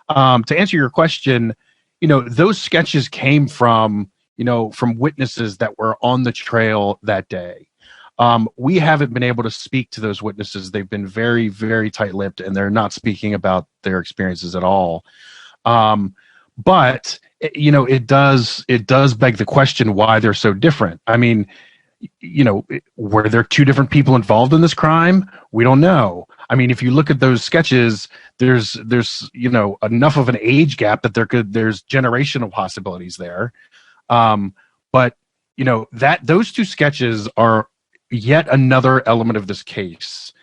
to answer your question, those sketches came from witnesses that were on the trail that day. We haven't been able to speak to those witnesses. They've been very, very tight-lipped, and they're not speaking about their experiences at all. But it does beg the question why they're so different. I mean, were there two different people involved in this crime? We don't know. I mean, if you look at those sketches, there's enough of an age gap that there's generational possibilities there. But those two sketches are yet another element of this case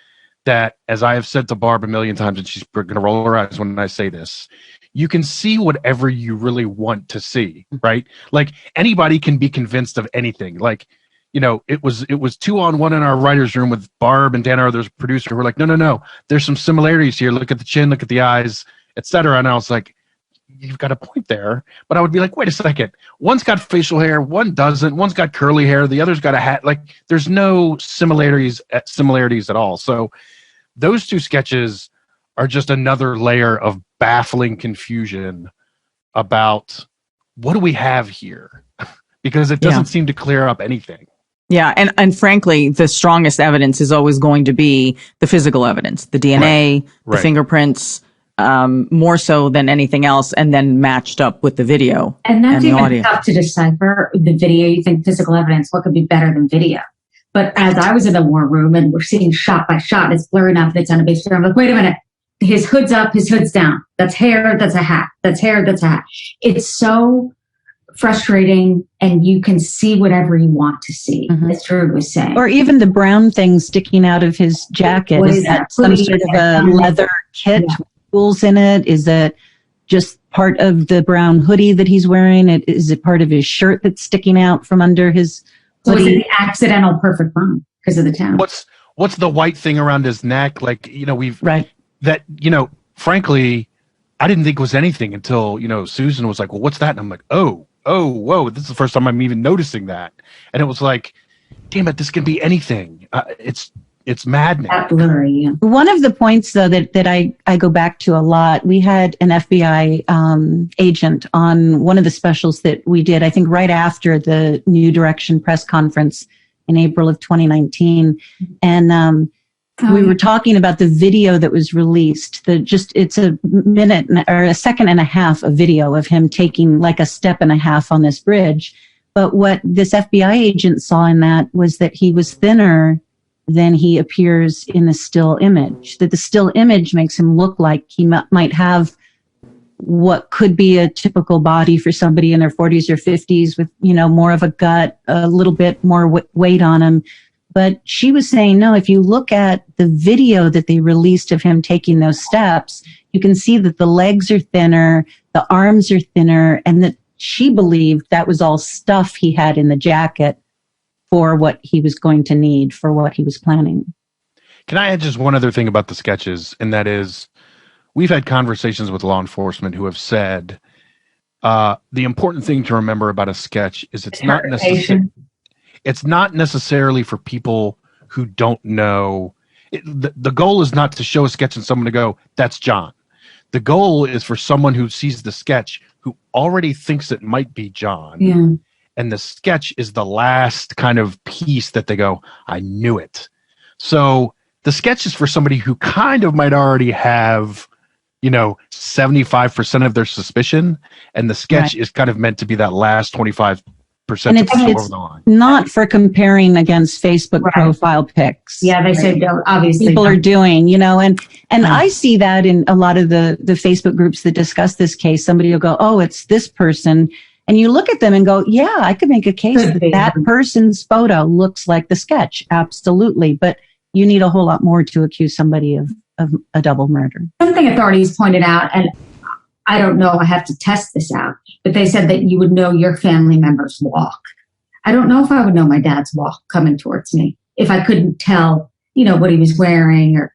that, as I have said to Barb a million times, and she's going to roll her eyes when I say this, you can see whatever you really want to see, right? Like anybody can be convinced of anything. Like, it was 2-on-1 in our writer's room with Barb and Dan, our other producer, who were like, no, there's some similarities here. Look at the chin, look at the eyes, etc. And I was like, you've got a point there. But I would be like, wait a second. One's got facial hair, one doesn't. One's got curly hair, the other's got a hat. Like, there's no similarities at all. So those two sketches are just another layer of baffling confusion about what do we have here? Because it doesn't seem to clear up anything. Yeah, and frankly, the strongest evidence is always going to be the physical evidence, the DNA, the fingerprints, more so than anything else, and then matched up with the video and that's the even audio. Tough to decipher. The video, you think physical evidence, what could be better than video? But as I was in the war room and we're seeing shot by shot, it's blurry enough that it's on a base. I'm like, wait a minute. His hood's up, his hood's down. That's hair, that's a hat. That's hair, that's a hat. It's so frustrating, and you can see whatever you want to see, as Drew was saying. Or even the brown thing sticking out of his jacket. Is that some sort of a leather kit with tools in it? Is it just part of the brown hoodie that he's wearing? Is it part of his shirt that's sticking out from under his hoodie? Was it the accidental perfect bomb because of the town? What's the white thing around his neck? Like, frankly, I didn't think it was anything until, Susan was like, well, what's that? And I'm like, oh, whoa, this is the first time I'm even noticing that. And it was like, damn it, this can be anything. It's maddening. That blurry, yeah. One of the points, though, that I go back to a lot, we had an FBI agent on one of the specials that we did, I think right after the New Direction press conference in April of 2019. And we were talking about the video that was released. It's a minute or a second and a half of video of him taking like a step and a half on this bridge. But what this FBI agent saw in that was that he was thinner than he appears in the still image, that the still image makes him look like he might have what could be a typical body for somebody in their 40s or 50s with, more of a gut, a little bit more weight on him. But she was saying, no, if you look at the video that they released of him taking those steps, you can see that the legs are thinner, the arms are thinner, and that she believed that was all stuff he had in the jacket for what he was going to need, for what he was planning. Can I add just one other thing about the sketches? And that is, we've had conversations with law enforcement who have said the important thing to remember about a sketch is it's not necessarily for people who don't know. The goal is not to show a sketch and someone to go, that's John. The goal is for someone who sees the sketch who already thinks it might be John. Yeah. And the sketch is the last kind of piece that they go, I knew it. So the sketch is for somebody who kind of might already have, 75% of their suspicion. And the sketch is kind of meant to be that last 25%. And it's not for comparing against Facebook profile pics. Yeah, they said obviously people are doing, and I see that in a lot of the Facebook groups that discuss this case. Somebody will go, oh, it's this person. And you look at them and go, yeah, I could make a case that person's photo looks like the sketch. Absolutely. But you need a whole lot more to accuse somebody of a double murder. Something authorities pointed out, and I don't know, I have to test this out, but they said that you would know your family member's walk. I don't know if I would know my dad's walk coming towards me if I couldn't tell, what he was wearing, or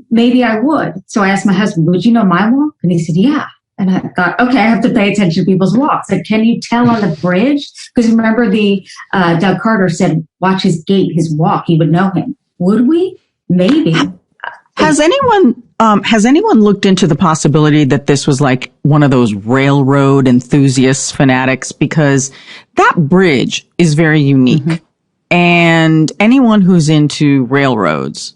maybe I would. So I asked my husband, would you know my walk? And he said, yeah. And I thought, okay, I have to pay attention to people's walks. Like, can you tell on the bridge? Because remember Doug Carter said, watch his gait, his walk, he would know him. Would we? Maybe. Has anyone looked into the possibility that this was like one of those railroad enthusiasts, fanatics? Because that bridge is very unique. Mm-hmm. And anyone who's into railroads,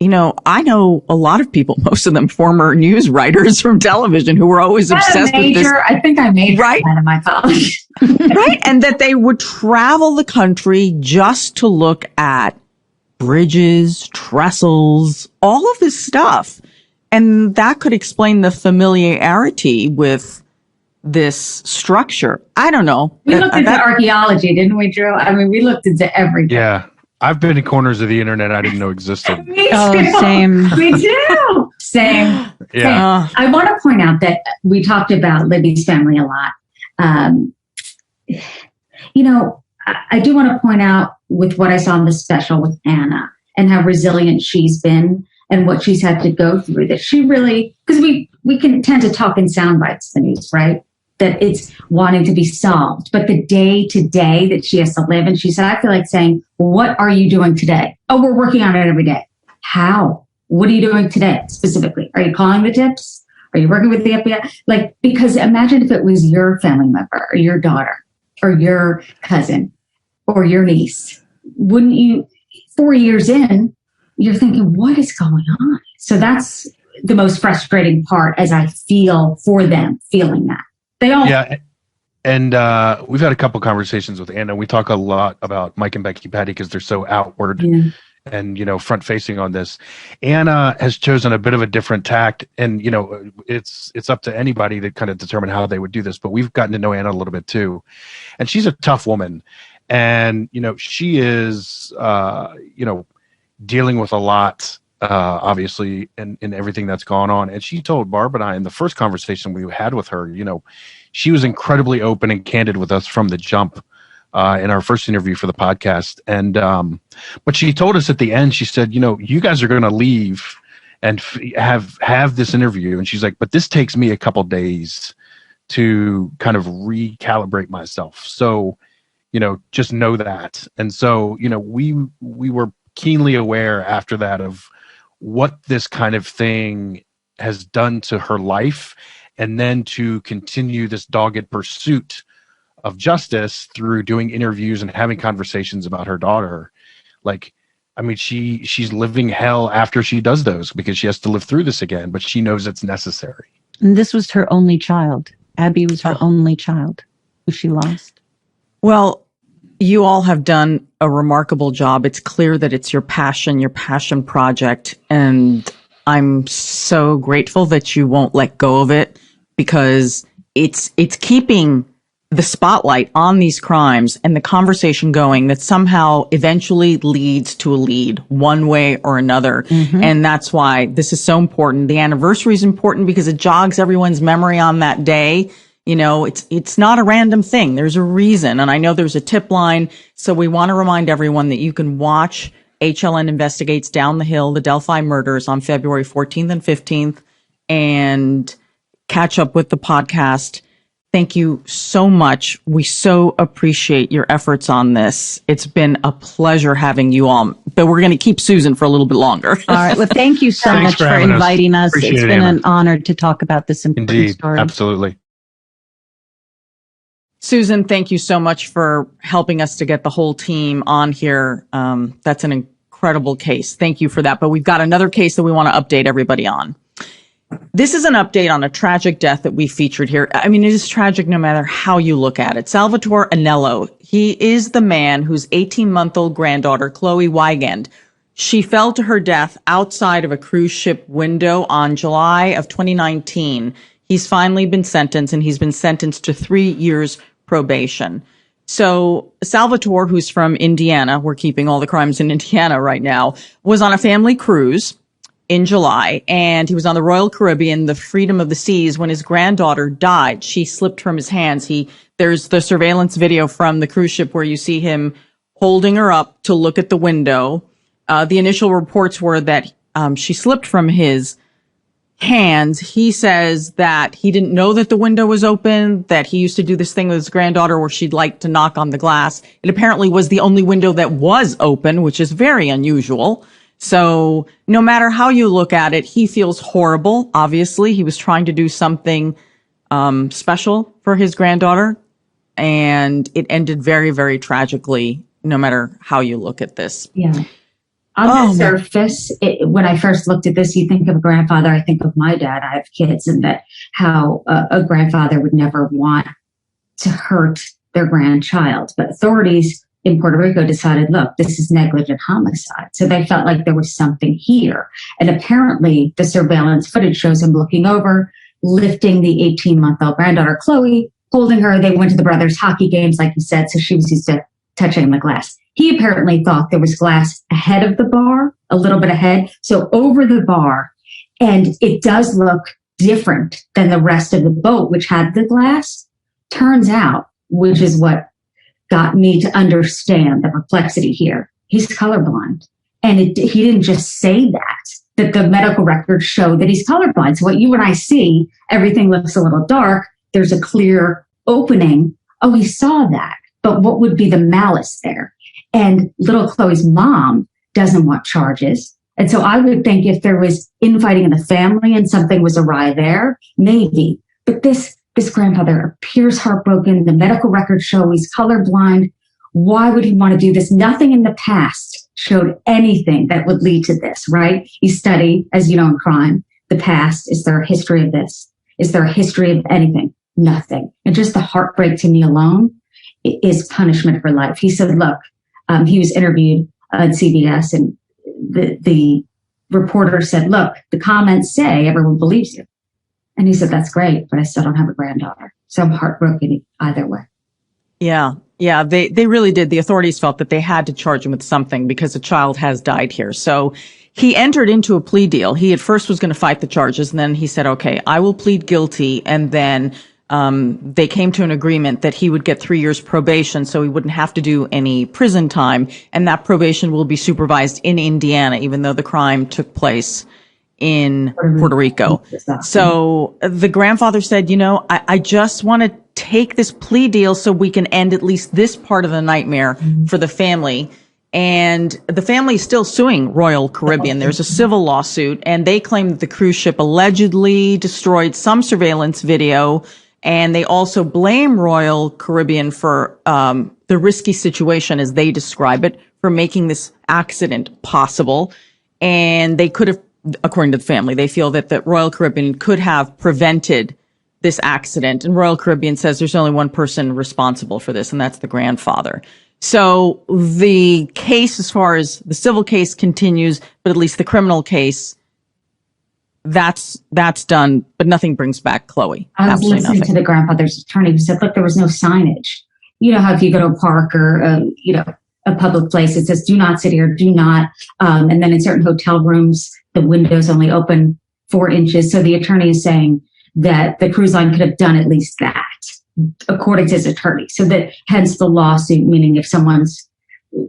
I know a lot of people, most of them former news writers from television, who were always obsessed with this. I think I made that in my college. Right? And that they would travel the country just to look at bridges, trestles, all of this stuff. And that could explain the familiarity with this structure. I don't know. We looked into archaeology, didn't we, Drew? I mean, we looked into everything. Yeah. I've been in corners of the internet I didn't know existed. Me too. Oh, same. Me too. Same. Yeah. I want to point out that we talked about Libby's family a lot. I do want to point out with what I saw in the special with Anna and how resilient she's been and what she's had to go through, that she really, because we can tend to talk in sound bites, the news, right? That it's wanting to be solved, but the day to day that she has to live. And she said, I feel like saying, what are you doing today? Oh, we're working on it every day. How? What are you doing today specifically? Are you calling the tips? Are you working with the FBI? Because imagine if it was your family member or your daughter or your cousin or your niece. Wouldn't you, 4 years in, you're thinking, what is going on? So that's the most frustrating part, as I feel for them, feeling that. They all. Yeah. And we've had a couple conversations with Anna. We talk a lot about Mike and Becky Patty because they're so outward and, front facing on this. Anna has chosen a bit of a different tact, and, it's up to anybody to kind of determine how they would do this. But we've gotten to know Anna a little bit too. And she's a tough woman. And, she is, dealing with a lot, obviously, in everything that's gone on. And she told Barb and I in the first conversation we had with her, she was incredibly open and candid with us from the jump in our first interview for the podcast. And but she told us at the end, she said, you guys are going to leave and have this interview. And she's like, but this takes me a couple days to kind of recalibrate myself. So, just know that. And so, we were keenly aware after that of what this kind of thing has done to her life, and then to continue this dogged pursuit of justice through doing interviews and having conversations about her daughter. She's living hell after she does those because she has to live through this again, but she knows it's necessary. And this was her only child. Abby was her only child who she lost. Well, you all have done a remarkable job. It's clear that it's your passion project. And I'm so grateful that you won't let go of it, because it's keeping the spotlight on these crimes and the conversation going that somehow eventually leads to a lead one way or another. Mm-hmm. And that's why this is so important. The anniversary is important because it jogs everyone's memory on that day. You know, it's not a random thing. There's a reason. And I know there's a tip line. So we want to remind everyone that you can watch HLN Investigates Down the Hill, the Delphi murders, on February 14th and 15th, and catch up with the podcast. Thank you so much. We so appreciate your efforts on this. It's been a pleasure having you on, but we're going to keep Susan for a little bit longer. All right. Well, thank you so much for inviting us. It's been an honor to talk about this important story. Absolutely. Susan, thank you so much for helping us to get the whole team on here. That's an incredible case. Thank you for that. But we've got another case that we want to update everybody on. This is an update on a tragic death that we featured here. I mean, it is tragic no matter how you look at it. Salvatore Anello, he is the man whose 18-month-old granddaughter, Chloe Wigand, she fell to her death outside of a cruise ship window on July of 2019. He's finally been sentenced, and he's been sentenced to 3 years probation. So Salvatore, who's from Indiana, we're keeping all the crimes in Indiana right now, was on a family cruise in July, and he was on the Royal Caribbean, the Freedom of the Seas, when his granddaughter died. She slipped from his hands. There's the surveillance video from the cruise ship where you see him holding her up to look at the window. The initial reports were that she slipped from his hands. He says that he didn't know that the window was open, that he used to do this thing with his granddaughter where she'd like to knock on the glass. It apparently was the only window that was open, which is very unusual. So no matter how you look at it, he feels horrible. Obviously, he was trying to do something special for his granddaughter, and it ended very, very tragically, no matter how you look at this. Yeah. On the surface, when I first looked at this, you think of a grandfather. I think of my dad. I have kids, and that how a grandfather would never want to hurt their grandchild. But authorities in Puerto Rico decided, look, this is negligent homicide. So they felt like there was something here. And apparently the surveillance footage shows him looking over, lifting the 18-month-old granddaughter, Chloe, holding her. They went to the brothers' hockey games, like you said, so she was used to touching the glass. He apparently thought there was glass ahead of the bar, a little bit ahead, so over the bar. And it does look different than the rest of the boat, which had the glass. Turns out, which is what got me to understand the perplexity here, he's colorblind. And he didn't just say that the medical records show that he's colorblind. So what you and I see, everything looks a little dark. There's a clear opening. Oh, he saw that. But what would be the malice there? And little Chloe's mom doesn't want charges. And so I would think if there was infighting in the family and something was awry there, maybe. But this grandfather appears heartbroken. The medical records show he's colorblind. Why would he want to do this? Nothing in the past showed anything that would lead to this, right? You study, as you know, in crime, the past. Is there a history of this? Is there a history of anything? Nothing. And just the heartbreak to me alone is punishment for life. He said, look, he was interviewed on CBS, and the reporter said, look, the comments say everyone believes you. And he said, that's great, but I still don't have a granddaughter. So I'm heartbroken either way. Yeah. Yeah. They really did. The authorities felt that they had to charge him with something because a child has died here. So he entered into a plea deal. He at first was going to fight the charges, and then he said, okay, I will plead guilty. And then they came to an agreement that he would get 3 years probation, so he wouldn't have to do any prison time. And that probation will be supervised in Indiana, even though the crime took place in Puerto Rico. So the grandfather said, you know, I just want to take this plea deal so we can end at least this part of the nightmare for the family. And the family is still suing Royal Caribbean. There's a civil lawsuit, and they claim that the cruise ship allegedly destroyed some surveillance video. And they also blame Royal Caribbean for the risky situation, as they describe it, for making this accident possible. And they could have, according to the family, they feel that the Royal Caribbean could have prevented this accident. And Royal Caribbean says there's only one person responsible for this, and that's the grandfather. So the case, as far as the civil case continues, but at least the criminal case, that's done, but nothing brings back Chloe. I was listening to the grandfather's attorney who said, look, there was no signage. You know how if you go to a park or, a public place, it says, do not sit here, do not. And then in certain hotel rooms, the windows only open 4 inches. So the attorney is saying that the cruise line could have done at least that, according to his attorney. So that hence the lawsuit, meaning if someone's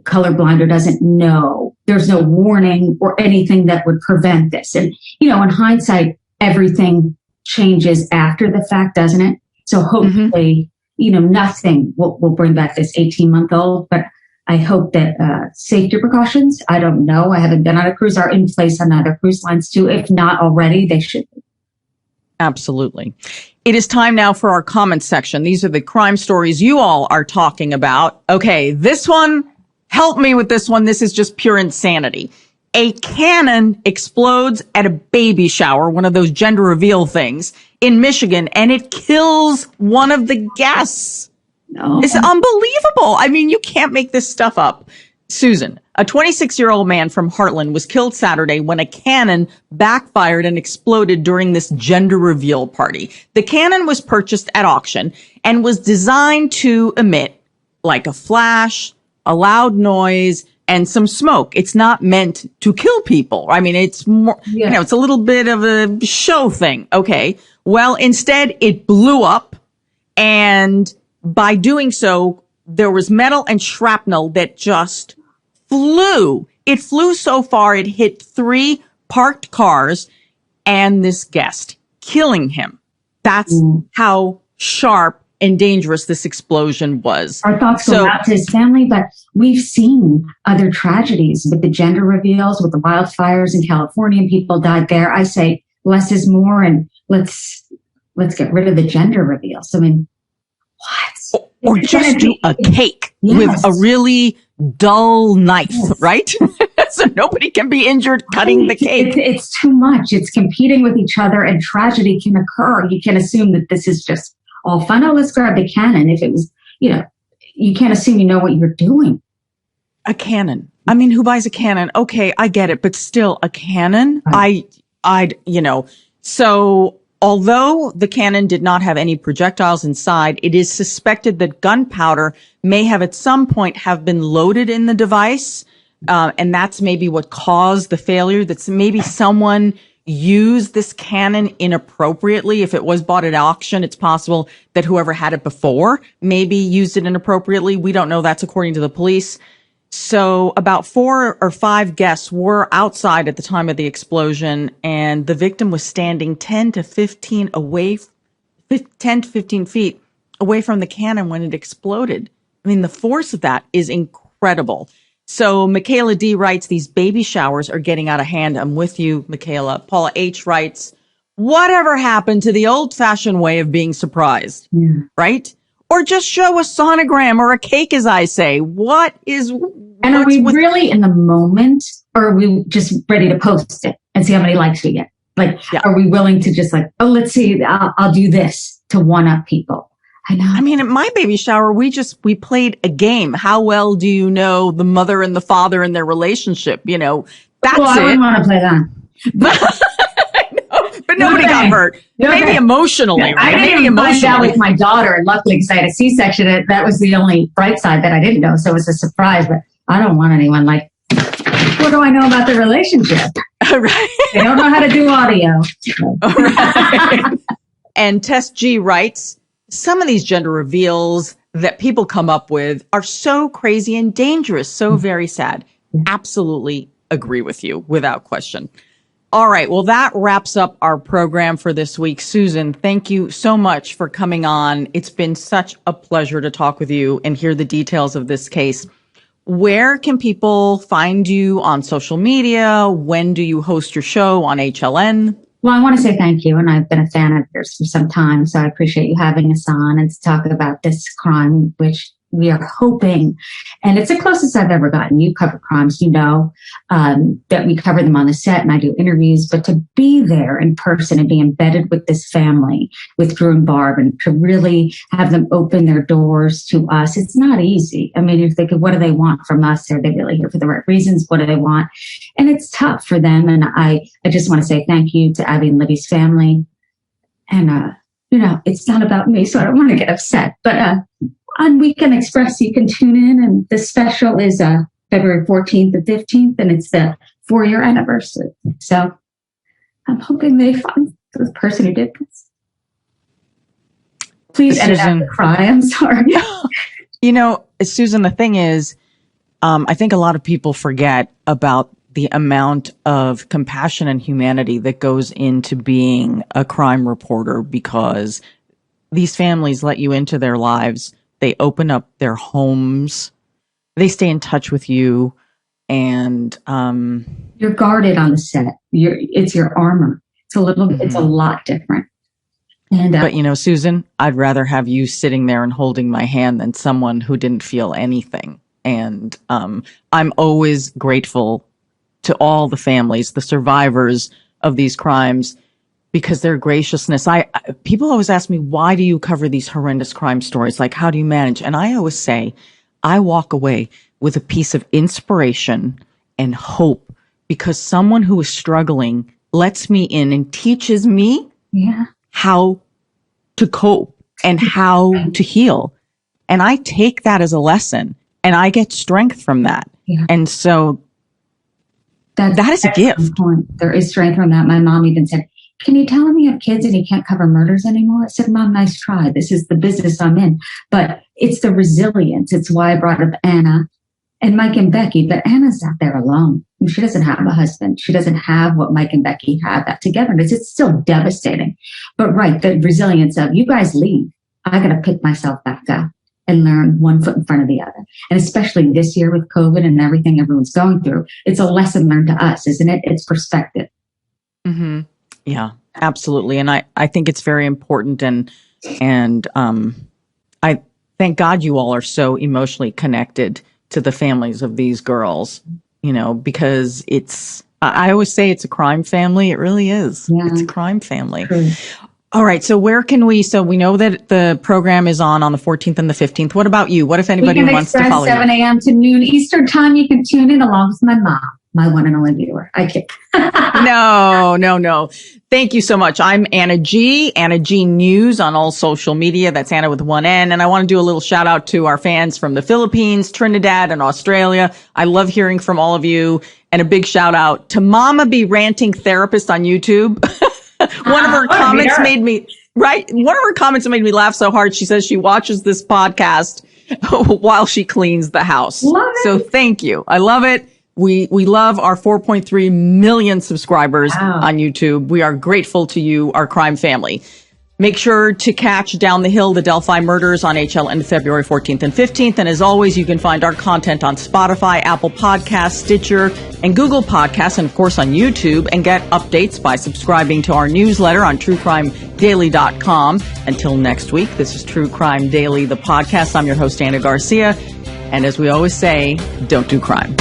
colorblind or doesn't know, there's no warning or anything that would prevent this. And, in hindsight, everything changes after the fact, doesn't it? So hopefully, nothing will bring back this 18-month-old, but I hope that safety precautions, I don't know, I haven't been on a cruise, are in place on other cruise lines too. If not already, they should be. Absolutely. It is time now for our comments section. These are the crime stories you all are talking about. Okay, this one, help me with this one. This is just pure insanity. A cannon explodes at a baby shower, one of those gender reveal things, in Michigan, and it kills one of the guests. No. It's unbelievable. I mean, you can't make this stuff up. Susan, a 26-year-old man from Heartland was killed Saturday when a cannon backfired and exploded during this gender reveal party. The cannon was purchased at auction and was designed to emit like a flash, a loud noise, and some smoke. It's not meant to kill people. I mean, it's more, it's a little bit of a show thing. Okay. Well, instead it blew up, and by doing so, there was metal and shrapnel that just flew. It flew so far, it hit 3 parked cars and this guest, killing him. That's how sharp and dangerous this explosion was. Our thoughts go out to his family, but we've seen other tragedies with the gender reveals, with the wildfires in California, and people died there. I say less is more, and let's get rid of the gender reveals. I mean, what? Or just do a cake with a really dull knife, right? So nobody can be injured cutting the cake. It's too much. It's competing with each other, and tragedy can occur. You can assume that this is just all fun. Oh, let's grab the cannon. If it was, you can't assume you know what you're doing. A cannon. I mean, who buys a cannon? Okay, I get it, but still a cannon? Right. So although the cannon did not have any projectiles inside, it is suspected that gunpowder may have at some point have been loaded in the device. And that's maybe what caused the failure. That's maybe someone used this cannon inappropriately. If it was bought at auction, it's possible that whoever had it before maybe used it inappropriately. We don't know. That's according to the police. So about 4 or 5 guests were outside at the time of the explosion, and the victim was standing 10 to 15 feet away from the cannon when it exploded. I mean, the force of that is incredible. So Michaela D writes, these baby showers are getting out of hand. I'm with you, Michaela. Paula H writes, whatever happened to the old-fashioned way of being surprised, right? Or just show a sonogram or a cake, as I say. And are we really in the moment, or are we just ready to post it and see how many likes we get? Are we willing to just let's see, I'll do this to one-up people? I know. I mean, at my baby shower, we played a game. How well do you know the mother and the father and their relationship? That's I wouldn't want to play that. But nobody got hurt. Maybe emotionally, right? I didn't find out with my daughter, and luckily, because I had a C-section, that was the only bright side that I didn't know, so it was a surprise. But I don't want anyone what do I know about the relationship? Right. They don't know how to do audio. Right. And Tess G writes, some of these gender reveals that people come up with are so crazy and dangerous, so very sad. Absolutely agree with you, without question. All right. Well, that wraps up our program for this week. Susan, thank you so much for coming on. It's been such a pleasure to talk with you and hear the details of this case. Where can people find you on social media? When do you host your show on HLN? Well, I want to say thank you, and I've been a fan of yours for some time, so I appreciate you having us on and to talk about this crime, which we are hoping, and it's the closest I've ever gotten. You cover crimes, that we cover them on the set and I do interviews, but to be there in person and be embedded with this family, with Drew and Barb, and to really have them open their doors to us, it's not easy. I mean, you're thinking, what do they want from us? Are they really here for the right reasons? What do they want? And it's tough for them. And I just want to say thank you to Abby and Libby's family. And, it's not about me, so I don't want to get upset, but, on Weekend Express, you can tune in, and the special is February 14th and 15th, and it's the 4-year anniversary. So I'm hoping they find the person who did this. Please edit out the cry. I'm sorry. Susan, the thing is, I think a lot of people forget about the amount of compassion and humanity that goes into being a crime reporter, because these families let you into their lives. They open up their homes. They stay in touch with you. And you're guarded on the set. It's your armor. It's it's a lot different. And but Susan, I'd rather have you sitting there and holding my hand than someone who didn't feel anything. And I'm always grateful to all the families, the survivors of these crimes, because their graciousness. People always ask me, why do you cover these horrendous crime stories? Like, how do you manage? And I always say, I walk away with a piece of inspiration and hope, because someone who is struggling lets me in and teaches me how to cope and how to heal. And I take that as a lesson, and I get strength from that. Yeah. And so that is a gift. There is strength from that. My mom even said, can you tell him you have kids and you can't cover murders anymore? I said, Mom, nice try. This is the business I'm in. But it's the resilience. It's why I brought up Anna and Mike and Becky. But Anna's out there alone. She doesn't have a husband. She doesn't have what Mike and Becky have, that togetherness. It's still devastating. But the resilience of, you guys leave. I got to pick myself back up and learn one foot in front of the other. And especially this year with COVID and everything everyone's going through, it's a lesson learned to us, isn't it? It's perspective. Mm-hmm. Yeah, absolutely. And I think it's very important. And I thank God you all are so emotionally connected to the families of these girls, because I always say it's a crime family. It really is. Yeah. It's a crime family. True. All right. So so we know that the program is on the 14th and the 15th. What about you? What if anybody wants to follow 7 a.m. to noon Eastern time. You can tune in along with my mom, my one and only viewer. I kid. No. Thank you so much. I'm Anna G News on all social media. That's Anna with one N. And I want to do a little shout out to our fans from the Philippines, Trinidad, and Australia. I love hearing from all of you. And a big shout out to Mama Be Ranting Therapist on YouTube. One of her comments made me laugh so hard. She says she watches this podcast while she cleans the house. So thank you. I love it. We love our 4.3 million subscribers on YouTube. We are grateful to you, our crime family. Make sure to catch Down the Hill, the Delphi murders on HLN February 14th and 15th. And as always, you can find our content on Spotify, Apple Podcasts, Stitcher, and Google Podcasts, and of course on YouTube, and get updates by subscribing to our newsletter on truecrimedaily.com. Until next week, this is True Crime Daily, the podcast. I'm your host, Anna Garcia. And as we always say, don't do crime.